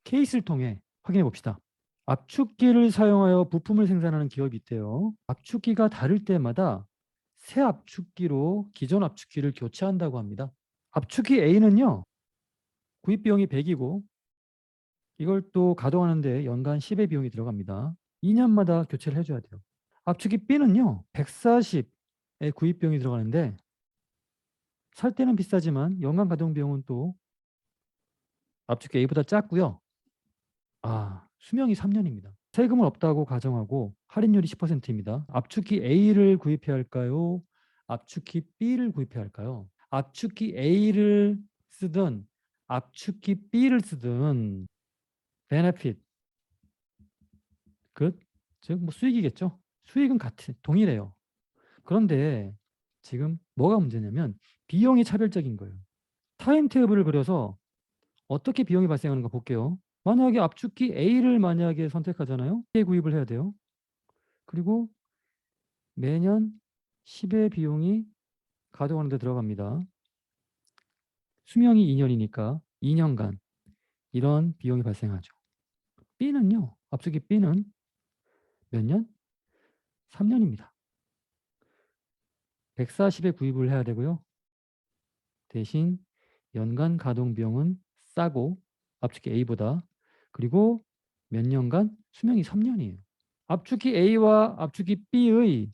S1: 케이스를 통해 확인해 봅시다. 압축기를 사용하여 부품을 생산하는 기업이 있대요. 압축기가 다를 때마다 새 압축기로 기존 압축기를 교체한다고 합니다. 압축기 A는요, 구입 비용이 100이고 이걸 또 가동하는데 연간 10의 비용이 들어갑니다. 2년마다 교체를 해줘야 돼요. 압축기 B는요, 140의 구입 비용이 들어가는데 살 때는 비싸지만 연간 가동 비용은 또 압축기 A보다 작고요. 수명이 3년입니다. 세금은 없다고 가정하고 할인율이 10%입니다. 압축기 A를 구입해야 할까요? 압축기 B를 구입해야 할까요? 압축기 A를 쓰든 압축기 B를 쓰든 benefit, 즉 뭐 수익이겠죠. 수익은 동일해요. 그런데 지금 뭐가 문제냐면 비용이 차별적인 거예요. 타임테이블을 그려서 어떻게 비용이 발생하는가 볼게요. 만약에 압축기 A를 만약에 선택하잖아요. A 구입을 해야 돼요. 그리고 매년 10의 비용이 가동하는 데 들어갑니다. 수명이 2년이니까 2년간 이런 비용이 발생하죠. B는요. 압축기 B는 몇 년? 3년입니다. 140에 구입을 해야 되고요. 대신 연간 가동 비용은 싸고 압축기 A보다, 그리고 몇 년간? 수명이 3년이에요. 압축기 A와 압축기 B의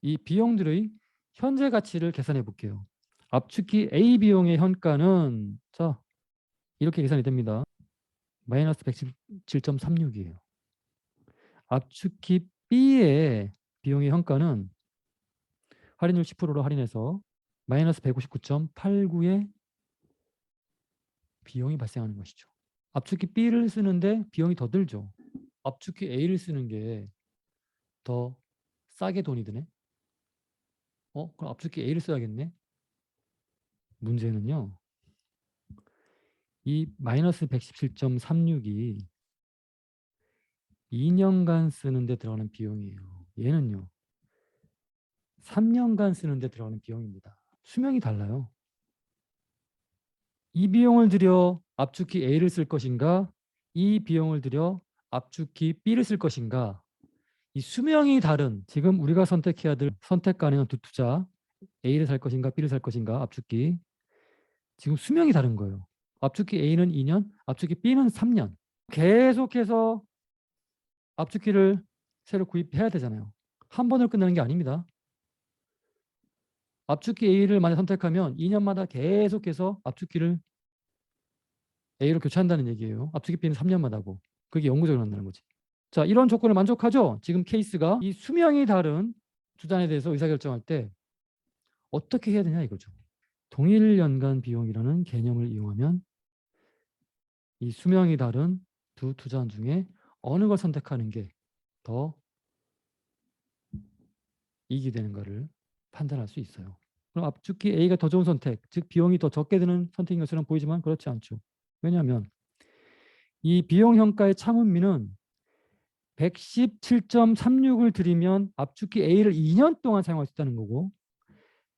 S1: 이 비용들의 현재 가치를 계산해 볼게요. 압축기 A 비용의 현가는 이렇게 계산이 됩니다. 마이너스 117.36이에요. 압축기 B의 비용의 현가는 할인율 10%로 할인해서 마이너스 159.89의 비용이 발생하는 것이죠. 압축기 B를 쓰는데 비용이 더 들죠. 압축기 A를 쓰는 게 더 싸게 돈이 드네. 그럼 압축기 A를 써야겠네. 문제는요. 이 마이너스 117.36이 2년간 쓰는데 들어가는 비용이에요. 얘는요. 3년간 쓰는데 들어가는 비용입니다. 수명이 달라요. 이 비용을 들여 압축기 A를 쓸 것인가? 이 비용을 들여 압축기 B를 쓸 것인가? 이 수명이 다른, 지금 우리가 선택해야 될 선택 가능한 두 투자, A를 살 것인가 B를 살 것인가 압축기, 지금 수명이 다른 거예요. 압축기 A는 2년, 압축기 B는 3년. 계속해서 압축기를 새로 구입해야 되잖아요. 한 번으로 끝나는 게 아닙니다. 압축기 A를 만약 선택하면 2년마다 계속해서 압축기를 A로 교체한다는 얘기예요. 압축기 B는 3년마다고. 그게 영구적으로 한다는 거지. 자, 이런 조건을 만족하죠? 지금 케이스가 이 수명이 다른 투자에 대해서 의사결정할 때 어떻게 해야 되냐 이거죠. 동일 연간 비용이라는 개념을 이용하면 이 수명이 다른 두 투자안 중에 어느 걸 선택하는 게 더 이익이 되는가를 판단할 수 있어요. 그럼 압축기 A가 더 좋은 선택, 즉 비용이 더 적게 드는 선택인 것처럼 보이지만 그렇지 않죠. 왜냐하면 이 비용 현가의 참음미는 117.36을 들이면 압축기 A를 2년 동안 사용할 수 있다는 거고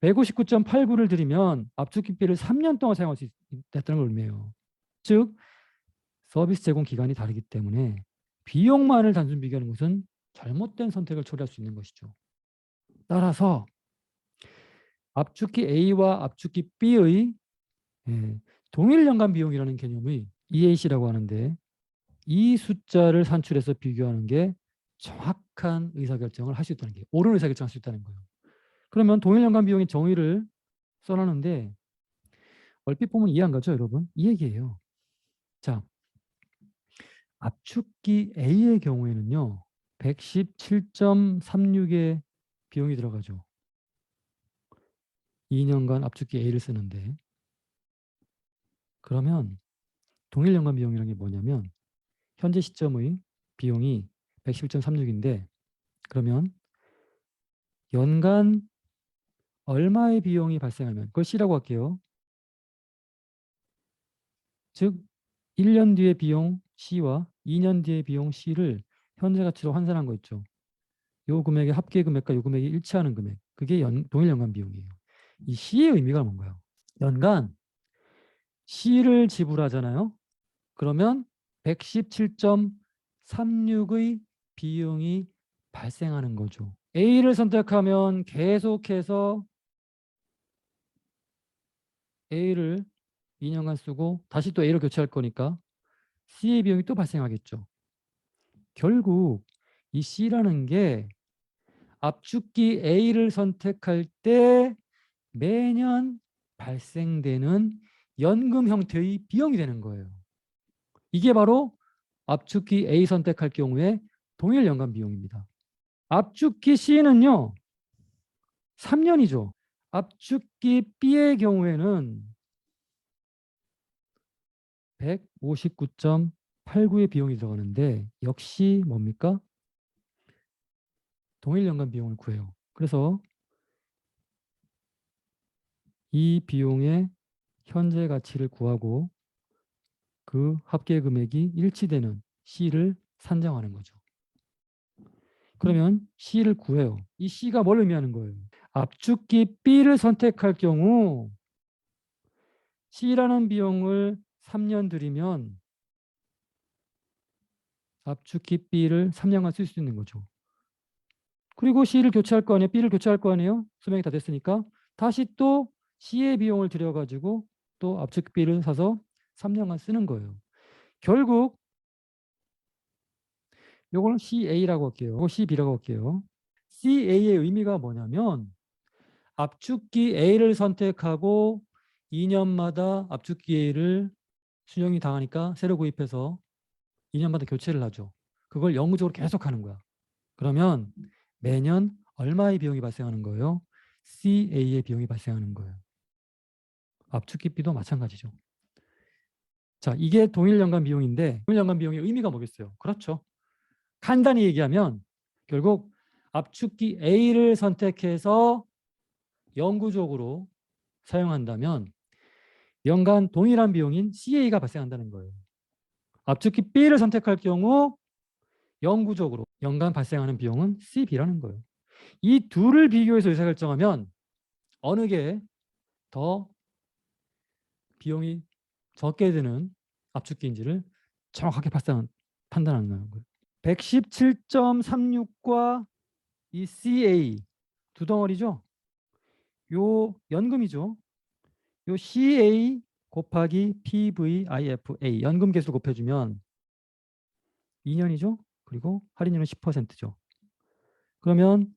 S1: 159.89를 들이면 압축기 B를 3년 동안 사용할 수 있다는 걸 의미해요. 즉 서비스 제공 기간이 다르기 때문에 비용만을 단순 비교하는 것은 잘못된 선택을 초래할 수 있는 것이죠. 따라서 압축기 A와 압축기 B의 예, 동일 연간 비용이라는 개념의 EAC라고 하는데 이 숫자를 산출해서 비교하는 게 정확한 의사결정을 할 수 있다는 게 옳은 의사결정을 할 수 있다는 거예요. 그러면 동일 연간 비용의 정의를 써놨는데 얼핏 보면 이해 안 가죠, 여러분? 이 얘기예요. 자, 압축기 A의 경우에는요. 117.36의 비용이 들어가죠. 2년간 압축기 A를 쓰는데 그러면 동일 연간 비용이라는 게 뭐냐면 현재 시점의 비용이 111.36인데 그러면 연간 얼마의 비용이 발생하면 그걸 C라고 할게요. 즉 1년 뒤의 비용 C와 2년 뒤의 비용 C를 현재 가치로 환산한 거 있죠. 요 금액의 합계 금액과 요 금액이 일치하는 금액. 그게 동일 연간 비용이에요. 이 C의 의미가 뭔가요? 연간 C를 지불하잖아요. 그러면 117.36의 비용이 발생하는 거죠. A를 선택하면 계속해서 A를 2년간 쓰고 다시 또 A로 교체할 거니까 C의 비용이 또 발생하겠죠. 결국 이 C라는 게 압축기 A를 선택할 때 매년 발생되는 연금 형태의 비용이 되는 거예요. 이게 바로 압축기 A 선택할 경우에 동일 연간 비용입니다. 압축기 C는요. 3년이죠. 압축기 B의 경우에는 159.89의 비용이 들어가는데 역시 뭡니까? 동일 연간 비용을 구해요. 그래서 이 비용의 현재 가치를 구하고 그 합계 금액이 일치되는 C를 산정하는 거죠. 그러면 C를 구해요. 이 C가 뭘 의미하는 거예요? 압축기 B를 선택할 경우 C라는 비용을 3년 들이면 압축기 B를 3년간 쓸 수 있는 거죠. 그리고 C를 교체할 거 아니에요? B를 교체할 거 아니에요? 수명이 다 됐으니까 다시 또 C의 비용을 들여가지고 또 압축기 B를 사서 3년간 쓰는 거예요. 결국 요거는 CA라고 할게요. 이거 CB라고 할게요. CA의 의미가 뭐냐면 압축기 A를 선택하고 2년마다 압축기 A를 수령이 당하니까 새로 구입해서 2년마다 교체를 하죠. 그걸 영구적으로 계속 하는 거야. 그러면 매년 얼마의 비용이 발생하는 거예요? CA의 비용이 발생하는 거예요. 압축기 B도 마찬가지죠. 자, 이게 동일 연간 비용인데 동일 연간 비용의 의미가 뭐겠어요? 그렇죠. 간단히 얘기하면 결국 압축기 A를 선택해서 영구적으로 사용한다면 연간 동일한 비용인 CA가 발생한다는 거예요. 압축기 B를 선택할 경우 영구적으로 연간 발생하는 비용은 CB라는 거예요. 이 둘을 비교해서 의사결정하면 어느 게 더 비용이 적게 드는 압축기인지를 정확하게 판단하는 거예요. 117.36과 이 CA 두 덩어리죠. 요 연금이죠. 요 CA 곱하기 PVIFA 연금 개수를 곱해주면 2년이죠. 그리고 할인율은 10%죠. 그러면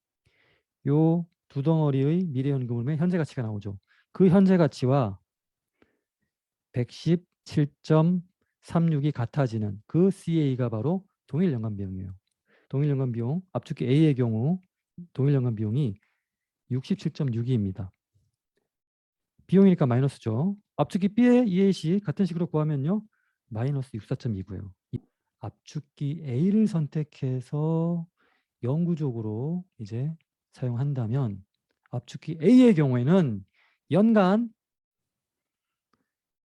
S1: 요 두 덩어리의 미래연금의 현재 가치가 나오죠. 그 현재 가치와 117.36이 같아지는 그 CA가 바로 동일 연간 비용이에요. 동일 연간 비용 압축기 A의 경우 동일 연간 비용이 67.62입니다. 비용이니까 마이너스죠. 압축기 B의 EAC 같은 식으로 구하면요. 마이너스 64.2고요. 압축기 A를 선택해서 영구적으로 이제 사용한다면 압축기 A의 경우에는 연간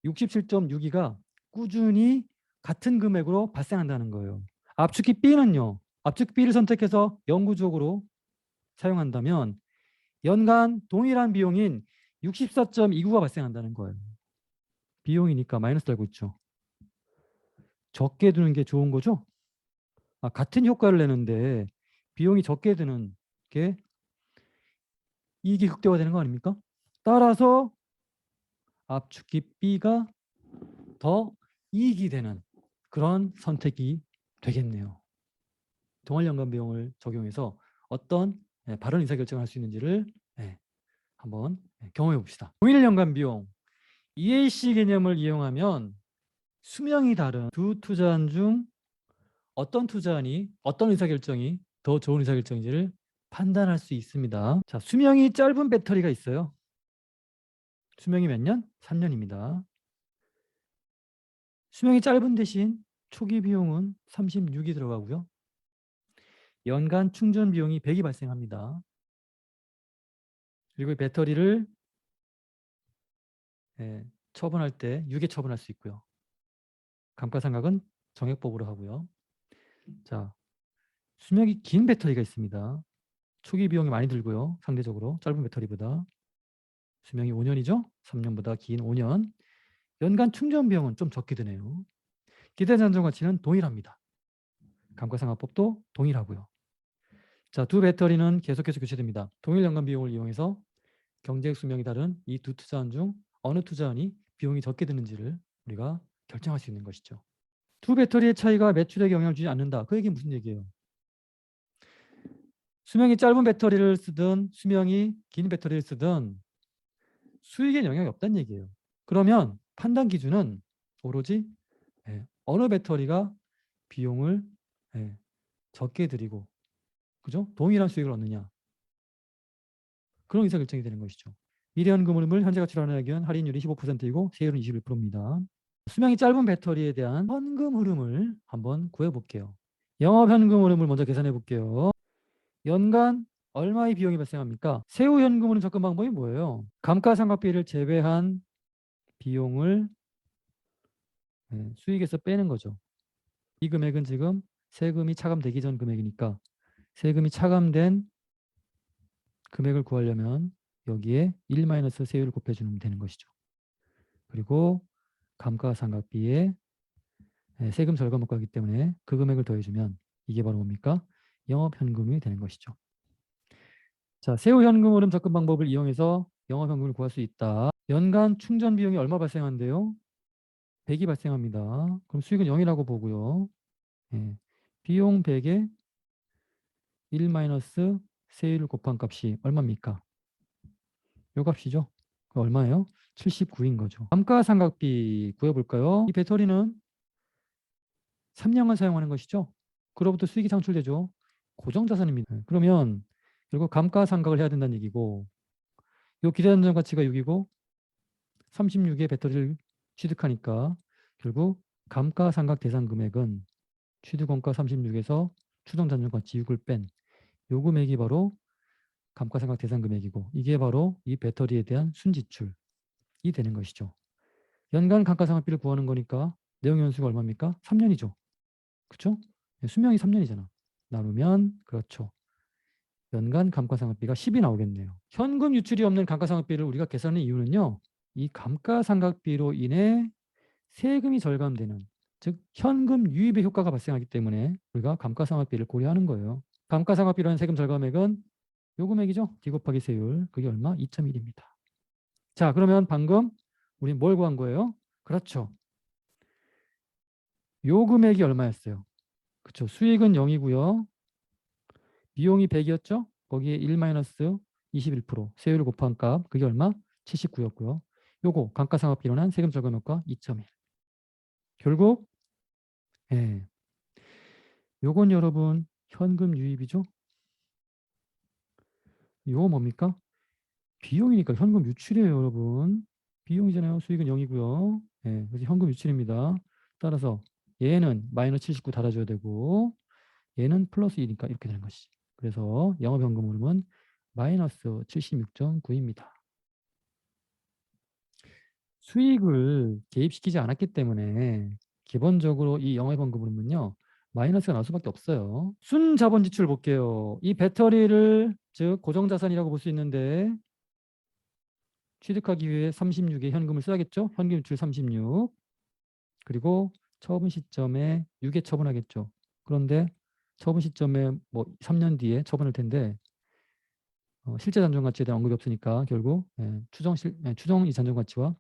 S1: 67.62가 꾸준히 같은 금액으로 발생한다는 거예요. 압축기 B는요. 압축기 B를 선택해서 영구적으로 사용한다면 연간 동일한 비용인 64.29가 발생한다는 거예요. 비용이니까 마이너스 달고 있죠. 적게 드는 게 좋은 거죠? 같은 효과를 내는데 비용이 적게 드는 게 이익이 극대화되는 거 아닙니까? 따라서 압축기 B가 더 이익이 되는 그런 선택이 되겠네요. 동활연간 비용을 적용해서 어떤 바른 의사결정을 할 수 있는지를 한번 경험해 봅시다. 동일연간 비용 EAC 개념을 이용하면 수명이 다른 두 투자안 중 어떤 투자안이 어떤 의사결정이 더 좋은 의사결정인지를 판단할 수 있습니다. 자, 수명이 짧은 배터리가 있어요. 수명이 몇 년? 3년입니다. 수명이 짧은 대신 초기 비용은 36이 들어가고요. 연간 충전 비용이 100이 발생합니다. 그리고 배터리를 처분할 때 유계 처분할 수 있고요. 감가상각은 정액법으로 하고요. 자, 수명이 긴 배터리가 있습니다. 초기 비용이 많이 들고요. 상대적으로 짧은 배터리보다. 수명이 5년이죠. 3년보다 긴 5년. 연간 충전 비용은 좀 적게 드네요. 기대 안정 가치는 동일합니다. 감가상각법도 동일하고요. 자, 두 배터리는 계속해서 교체됩니다. 동일 연간 비용을 이용해서 경제적 수명이 다른 이 두 투자안 중 어느 투자안이 비용이 적게 드는지를 우리가 결정할 수 있는 것이죠. 두 배터리의 차이가 매출액에 영향을 주지 않는다. 그 얘기는 무슨 얘기예요? 수명이 짧은 배터리를 쓰든 수명이 긴 배터리를 쓰든 수익에 영향이 없다는 얘기예요. 그러면 판단 기준은 오로지 어느 배터리가 비용을 적게 들이고 그죠? 동일한 수익을 얻느냐. 그런 의사결정이 되는 것이죠. 미래현금흐름을 현재 가치로 하기 위한 할인율이 15%이고 세율은 21%입니다. 수명이 짧은 배터리에 대한 현금 흐름을 한번 구해볼게요. 영업 현금 흐름을 먼저 계산해 볼게요. 연간 얼마의 비용이 발생합니까? 세후 현금 흐름 접근 방법이 뭐예요? 감가상각비를 제외한 비용을 수익에서 빼는 거죠. 이 금액은 지금 세금이 차감되기 전 금액이니까 세금이 차감된 금액을 구하려면 여기에 1 세율을 곱해주면 되는 것이죠. 그리고 감가상각비에 세금 절감 효과이기 때문에 그 금액을 더해주면 이게 바로 뭡니까? 영업현금이 되는 것이죠. 자, 세후 현금 흐름 접근 방법을 이용해서 영업현금을 구할 수 있다. 연간 충전 비용이 얼마 발생한대요? 100이 발생합니다. 그럼 수익은 0이라고 보고요. 비용 100에 1 세율을 곱한 값이 얼마입니까? 요 값이죠. 그 얼마예요? 79인 거죠. 감가상각비 구해볼까요? 이 배터리는 3년간 사용하는 것이죠. 그로부터 수익이 창출되죠. 고정자산입니다. 그러면 결국 감가상각을 해야 된다는 얘기고 요 기대안정 가치가 6이고 36의 배터리를 취득하니까 결국 감가상각 대상 금액은 취득원가 36에서 추정잔존가치 6을 뺀 요 금액이 바로 감가상각 대상 금액이고 이게 바로 이 배터리에 대한 순지출이 되는 것이죠. 연간 감가상각비를 구하는 거니까 내용 연수가 얼마입니까? 3년이죠. 그렇죠? 수명이 3년이잖아. 나누면 그렇죠. 연간 감가상각비가 10이 나오겠네요. 현금 유출이 없는 감가상각비를 우리가 계산한 이유는요. 이 감가상각비로 인해 세금이 절감되는 즉 현금 유입의 효과가 발생하기 때문에 우리가 감가상각비를 고려하는 거예요. 감가상각비라는 세금 절감액은 요 금액이죠. D 곱하기 세율. 그게 얼마? 2.1입니다. 자, 그러면 방금 우리 뭘 구한 거예요? 그렇죠. 요 금액이 얼마였어요? 그렇죠. 수익은 0이고요. 비용이 100이었죠? 거기에 1-21% 세율을 곱한 값 그게 얼마? 79였고요. 요거 감가상각비로 난 세금 절감 효과 2.1. 결국 요건 여러분 현금 유입이죠? 요거 뭡니까? 비용이니까 현금 유출이에요, 여러분. 비용이잖아요. 수익은 0이고요. 그래서 현금 유출입니다. 따라서 얘는 마이너스 79 달아줘야 되고 얘는 플러스 2니까 이렇게 되는 것이지. 그래서 영업현금 흐름은 마이너스 76.9입니다. 수익을 개입시키지 않았기 때문에 기본적으로 이 영업현금 흐름은요. 마이너스가 나올 수밖에 없어요. 순자본 지출 볼게요. 이 배터리를 즉 고정자산이라고 볼 수 있는데 취득하기 위해 36의 현금을 써야겠죠. 현금 유출 36. 그리고 처분 시점에 6에 처분하겠죠. 그런데 처분 시점에 뭐 3년 뒤에 처분할 텐데 실제 잔존 가치에 대한 언급이 없으니까 결국 추정 이 잔존 가치와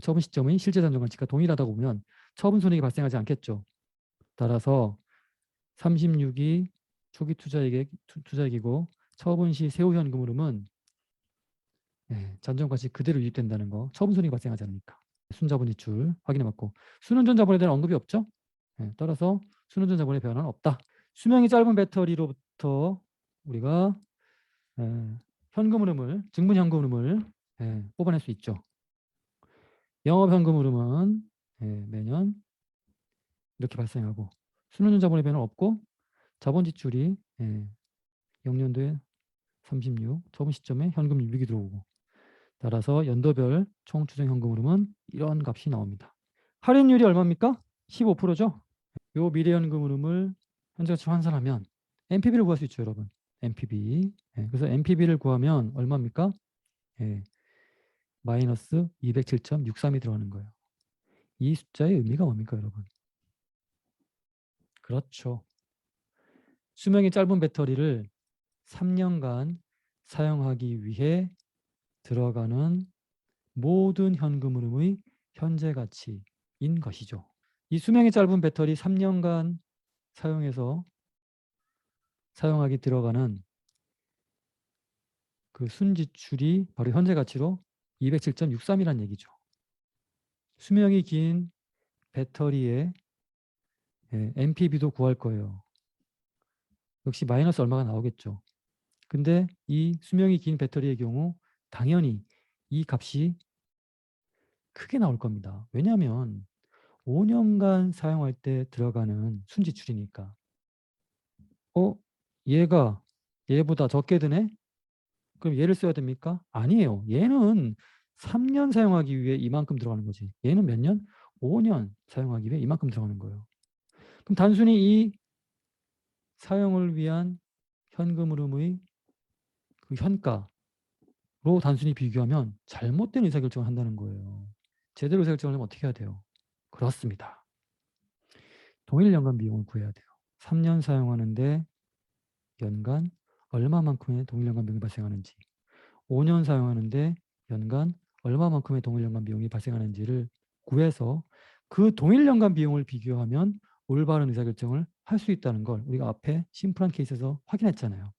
S1: 처분 시점의 실제 잔존 가치가 동일하다고 보면 처분 손익이 발생하지 않겠죠. 따라서 36이 초기 투자액이고 처분 시 세후 현금 흐름은 잔존 가치 그대로 유입된다는 거. 처분 손익이 발생하지 않으니까. 순자본 지출 확인해봤고 순운전 자본에 대한 언급이 없죠. 따라서 순운전 자본의 변화는 없다. 수명이 짧은 배터리로부터 우리가 현금 흐름을 증분 현금 흐름을 뽑아낼 수 있죠. 영업 현금 흐름은 매년 이렇게 발생하고 순운전 자본의 변화는 없고 자본 지출이 0년도에 36 처분 시점에 현금 6이 들어오고 따라서 연도별 총 추정 현금 흐름은 이런 값이 나옵니다. 할인율이 얼마입니까? 15%죠. 요 미래 현금 흐름을 현재 가치 환산하면 NPV를 구할 수 있죠, 여러분. NPV. 그래서 NPV를 구하면 얼마입니까? 마이너스 207.63이 들어가는 거예요. 이 숫자의 의미가 뭡니까, 여러분? 그렇죠. 수명이 짧은 배터리를 3년간 사용하기 위해 들어가는 모든 현금 흐름의 현재 가치인 것이죠. 이 수명이 짧은 배터리 3년간 사용하기 들어가는 그 순지출이 바로 현재 가치로 207.63이라는 얘기죠. 수명이 긴 배터리의 NPV도 구할 거예요. 역시 마이너스 얼마가 나오겠죠. 근데 이 수명이 긴 배터리의 경우 당연히 이 값이 크게 나올 겁니다. 왜냐하면 5년간 사용할 때 들어가는 순지출이니까. 얘가 얘보다 적게 드네? 그럼 얘를 써야 됩니까? 아니에요. 얘는 3년 사용하기 위해 이만큼 들어가는 거지. 얘는 몇 년? 5년 사용하기 위해 이만큼 들어가는 거예요. 그럼 단순히 이 사용을 위한 현금 흐름의 그 현가로 단순히 비교하면 잘못된 의사결정을 한다는 거예요. 제대로 의사결정을 하면 어떻게 해야 돼요? 그렇습니다. 동일 연간 비용을 구해야 돼요. 3년 사용하는데 연간 얼마만큼의 동일 연간 비용이 발생하는지, 5년 사용하는데 연간 얼마만큼의 동일 연간 비용이 발생하는지를 구해서 그 동일 연간 비용을 비교하면 올바른 의사결정을 할 수 있다는 걸 우리가 앞에 심플한 케이스에서 확인했잖아요.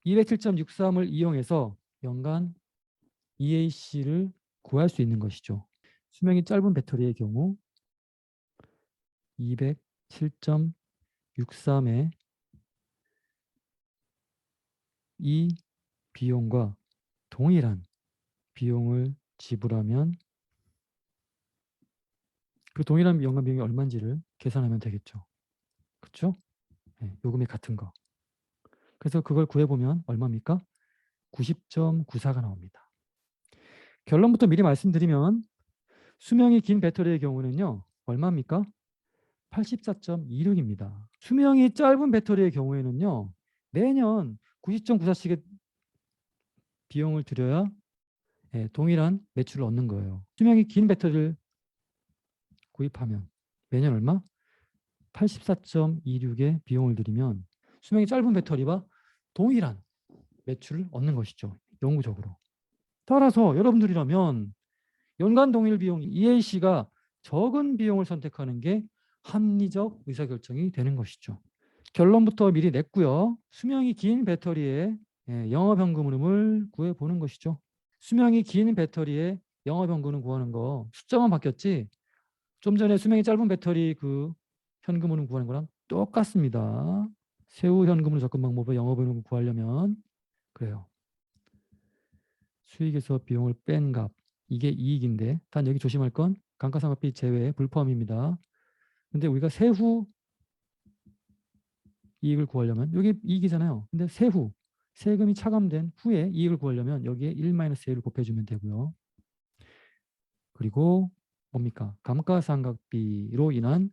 S1: 207.63을 이용해서 연간 EAC를 구할 수 있는 것이죠. 수명이 짧은 배터리의 경우 207.63의 이 비용과 동일한 비용을 지불하면 그 동일한 연간 비용이 얼마인지를 계산하면 되겠죠. 그렇죠? 요금이 같은 거. 그래서 그걸 구해보면 얼마입니까? 90.94가 나옵니다. 결론부터 미리 말씀드리면 수명이 긴 배터리의 경우는요. 얼마입니까? 84.26입니다. 수명이 짧은 배터리의 경우에는요. 매년 90.94씩의 비용을 들여야 동일한 매출을 얻는 거예요. 수명이 긴 배터리를 구입하면 매년 얼마? 84.26의 비용을 들이면 수명이 짧은 배터리와 동일한 매출을 얻는 것이죠. 영구적으로. 따라서 여러분들이라면 연간 동일 비용 EAC가 적은 비용을 선택하는 게 합리적 의사결정이 되는 것이죠. 결론부터 미리 냈고요. 수명이 긴 배터리의 영업현금 흐름을 구해보는 것이죠. 수명이 긴 배터리의 영업현금 흐름 구하는 거 숫자만 바뀌었지 좀 전에 수명이 짧은 배터리 그 현금 흐름 구하는 거랑 똑같습니다. 세후 현금으로 접근 방법을 영업현금 구하려면 그래요. 수익에서 비용을 뺀 값. 이게 이익인데 단 여기 조심할 건 감가상각비 제외 불포함입니다. 근데 우리가 세후 이익을 구하려면 여기 이익이잖아요. 근데 세후 세금이 차감된 후에 이익을 구하려면 여기에 1-A를 곱해주면 되고요. 그리고 뭡니까? 감가상각비로 인한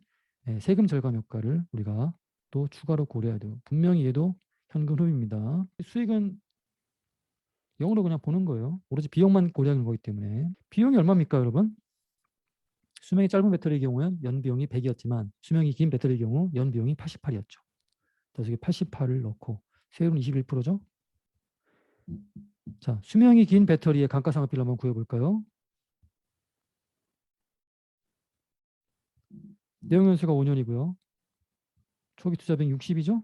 S1: 세금 절감 효과를 우리가 또 추가로 고려해야 돼요. 분명히 얘도 현금 흐름입니다. 수익은 0으로 그냥 보는 거예요. 오로지 비용만 고려하는 거기 때문에. 비용이 얼마입니까, 여러분? 수명이 짧은 배터리의 경우는 연비용이 100이었지만 수명이 긴 배터리의 경우 연비용이 88이었죠. 그래서 여기 88을 넣고 세율은 21%죠. 자, 수명이 긴 배터리의 감가상각비를 한번 구해볼까요? 내용 연수가 5년이고요. 초기 투자 비용 60이죠?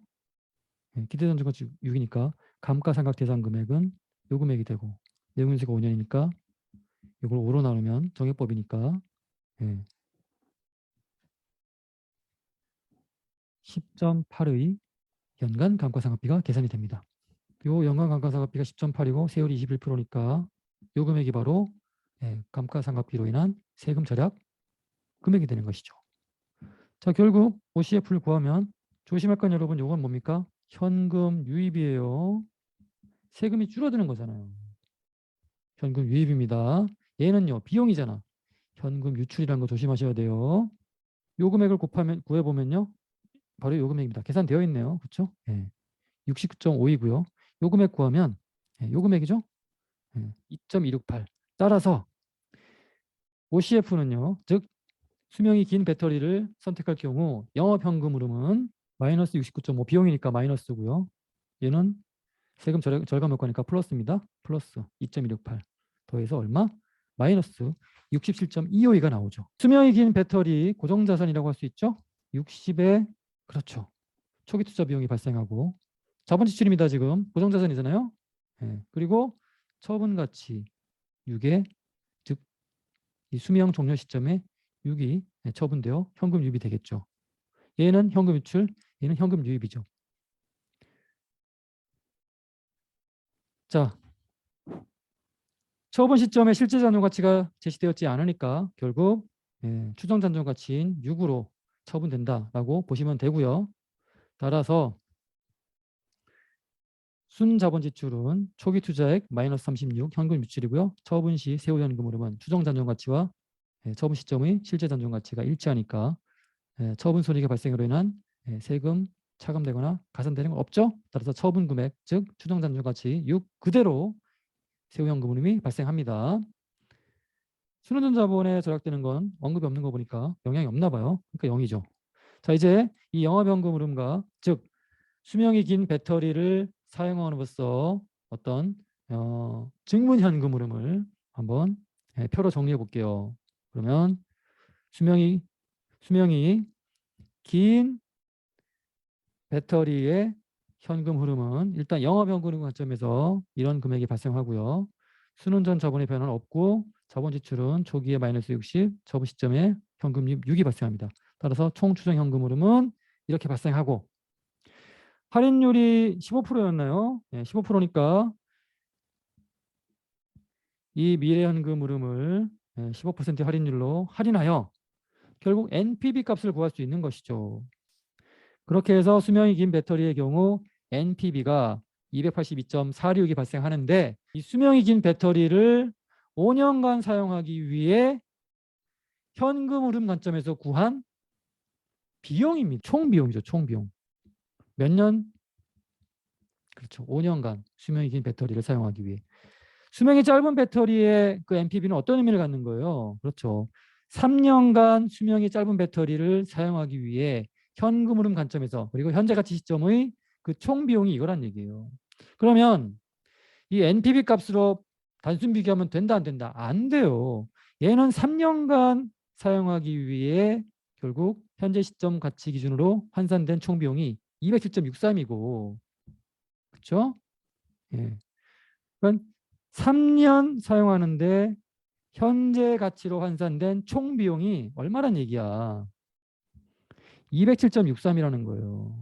S1: 예, 기대전증가치 6이니까 감가상각 대상 금액은 요 금액이 되고 내용 연수가 5년이니까 이걸 5로 나누면 정액법이니까 예, 10.8의 연간 감가상각비가 계산이 됩니다. 요 연간 감가상각비가 10.8이고 세율이 21%니까 요 금액이 바로 예, 감가상각비로 인한 세금 절약 금액이 되는 것이죠. 자, 결국 OCF를 구하면 조심할 건 여러분 요건 뭡니까? 현금 유입이에요. 세금이 줄어드는 거잖아요. 현금 유입입니다. 얘는요 비용이잖아. 현금 유출이라는 거 조심하셔야 돼요. 요 금액을 구해보면요 바로 요 금액입니다. 계산되어 있네요. 그렇죠? 예. 69.5이고요. 요 금액 구하면 예, 요 금액이죠? 예, 2.268. 따라서 OCF는요. 즉 수명이 긴 배터리를 선택할 경우 영업현금 흐름은 마이너스 69.5 비용이니까 마이너스고요. 얘는 세금 절감 효과니까 플러스입니다. 플러스 2.168 더해서 얼마? 마이너스 67.252가 나오죠. 수명이 긴 배터리 고정자산이라고 할 수 있죠. 60에 그렇죠. 초기 투자 비용이 발생하고 자본 지출입니다. 지금 고정자산이잖아요. 네. 그리고 처분 가치 6에 즉 이 수명 종료 시점에 6이 처분되어 현금 유입이 되겠죠. 얘는 현금 유출, 얘는 현금 유입이죠. 자, 처분 시점에 실제 잔존 가치가 제시되었지 않으니까 결국 추정 잔존 가치인 6으로 처분된다라고 보시면 되고요. 따라서 순자본 지출은 초기 투자액 마이너스 36 현금 유출이고요. 처분 시 세후 현금 흐름은 추정 잔존 가치와 처분 시점의 실제 잔존 가치가 일치하니까 처분 손익의 발생으로 인한 세금 차감되거나 가산되는 건 없죠. 따라서 처분 금액 즉 추정 잔존 가치 6 그대로 세후 현금 흐름이 발생합니다. 순환전 자본에 절약되는 건 언급이 없는 거 보니까 영향이 없나 봐요. 그러니까 0이죠. 자, 이제 이 영업연금 흐름과 즉 수명이 긴 배터리를 사용함으로써 어떤 증문현금 흐름을 한번 표로 정리해 볼게요. 그러면 수명이 긴 배터리의 현금 흐름은 일단 영업현금 관점에서 이런 금액이 발생하고요. 순환전 자본의 변화는 없고 자본 지출은 초기에 마이너스 60, 처분 시점에 현금 6이 발생합니다. 따라서 총 추정 현금 흐름은 이렇게 발생하고 할인율이 15%였나요? 15%니까 이 미래 현금 흐름을 15% 할인율로 할인하여 결국 NPV 값을 구할 수 있는 것이죠. 그렇게 해서 수명이 긴 배터리의 경우 NPV가 282.46이 발생하는데 이 수명이 긴 배터리를 5년간 사용하기 위해 현금 흐름 관점에서 구한 비용입니다. 총 비용이죠. 총 비용. 몇 년? 그렇죠. 5년간 수명이 긴 배터리를 사용하기 위해. 수명이 짧은 배터리의 그 NPV는 어떤 의미를 갖는 거예요? 그렇죠. 3년간 수명이 짧은 배터리를 사용하기 위해 현금 흐름 관점에서 그리고 현재 가치 시점의 그 총 비용이 이거란 얘기예요. 그러면 이 NPV 값으로 단순 비교하면 된다 안 된다? 안 돼요. 얘는 3년간 사용하기 위해 결국 현재 시점 가치 기준으로 환산된 총 비용이 207.63이고 그렇죠? 예. 그러니까 3년 사용하는데 현재 가치로 환산된 총 비용이 얼마란 얘기야? 207.63이라는 거예요.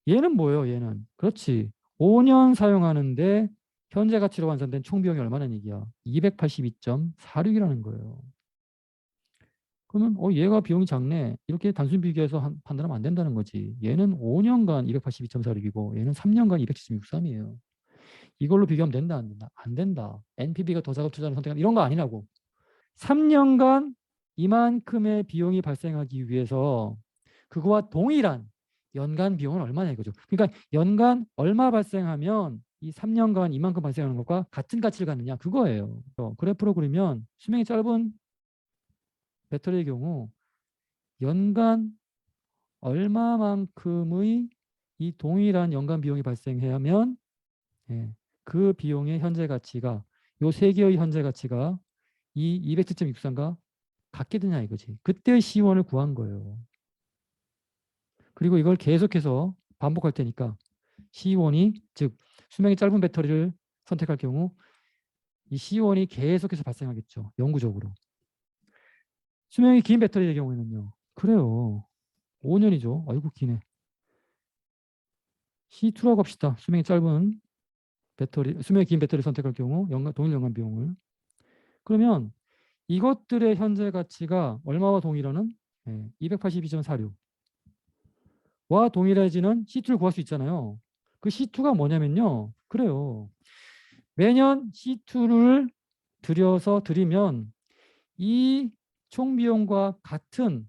S1: 얘는 뭐예요? 얘는 그렇지. 5년 사용하는데 현재 가치로 환산된 총 비용이 얼마란 얘기야? 282.46이라는 거예요. 그러면 얘가 비용이 작네. 이렇게 단순 비교해서 판단하면 안 된다는 거지. 얘는 5년간 282.46이고 얘는 3년간 207.63이에요. 이걸로 비교하면 된다 안 된다? 안 된다. NPV가 더 작은 투자를 선택한다. 이런 거 아니라고. 3년간 이만큼의 비용이 발생하기 위해서 그거와 동일한 연간 비용은 얼마냐 이거죠. 그러니까 연간 얼마 발생하면 이 3년간 이만큼 발생하는 것과 같은 가치를 갖느냐 그거예요. 그래프로 그리면 수명이 짧은 배터리의 경우 연간 얼마만큼의 이 동일한 연간 비용이 발생하면 그 비용의 현재 가치가 요 세 개의 현재 가치가 이 207.63과 같게 되냐 이거지. 그때의 C1을 구한 거예요. 그리고 이걸 계속해서 반복할 테니까 C1이 즉 수명이 짧은 배터리를 선택할 경우 이 C1이 계속해서 발생하겠죠. 영구적으로. 수명이 긴 배터리의 경우에는요. 그래요. 5년이죠. 아이고 기네. C2라고 합시다. 수명이 짧은 배터리, 수명이 긴 배터리 선택할 경우 동일 연간 비용을. 그러면 이것들의 현재 가치가 얼마와 동일하는 282.46와 동일해지는 C2를 구할 수 있잖아요. 그 C2가 뭐냐면요. 그래요. 매년 C2를 들이면 이 총 비용과 같은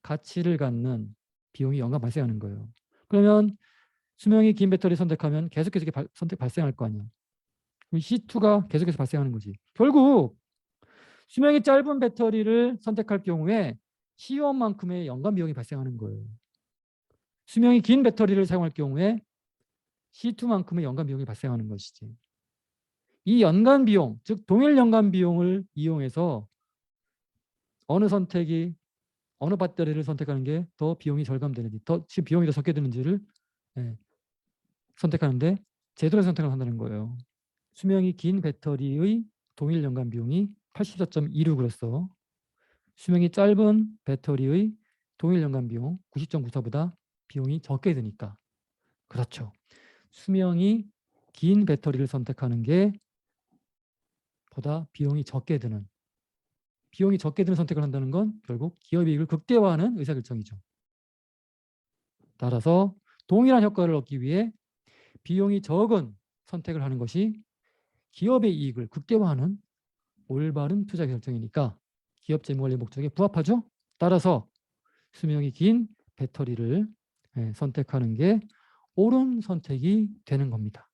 S1: 가치를 갖는 비용이 연간 발생하는 거예요. 그러면 수명이 긴 배터리 선택하면 계속해서 발생할 거 아니야. 그럼 C2가 계속해서 발생하는 거지. 결국 수명이 짧은 배터리를 선택할 경우에 C1만큼의 연간 비용이 발생하는 거예요. 수명이 긴 배터리를 사용할 경우에 C2만큼의 연간 비용이 발생하는 것이지. 이 연간 비용, 즉 동일 연간 비용을 이용해서 어느 배터리를 선택하는 게 더 비용이 절감되는지, 지금 비용이 더 적게 드는지를 선택하는데 제대로 선택을 한다는 거예요. 수명이 긴 배터리의 동일 연간 비용이 84.26으로서 수명이 짧은 배터리의 동일 연간 비용 90.94보다 비용이 적게 드니까. 그렇죠. 수명이 긴 배터리를 선택하는 게 보다 비용이 적게 드는 선택을 한다는 건 결국 기업 이익을 극대화하는 의사결정이죠. 따라서 동일한 효과를 얻기 위해 비용이 적은 선택을 하는 것이 기업의 이익을 극대화하는 올바른 투자 결정이니까 기업 재무관리 목적에 부합하죠. 따라서 수명이 긴 배터리를 선택하는 게 옳은 선택이 되는 겁니다.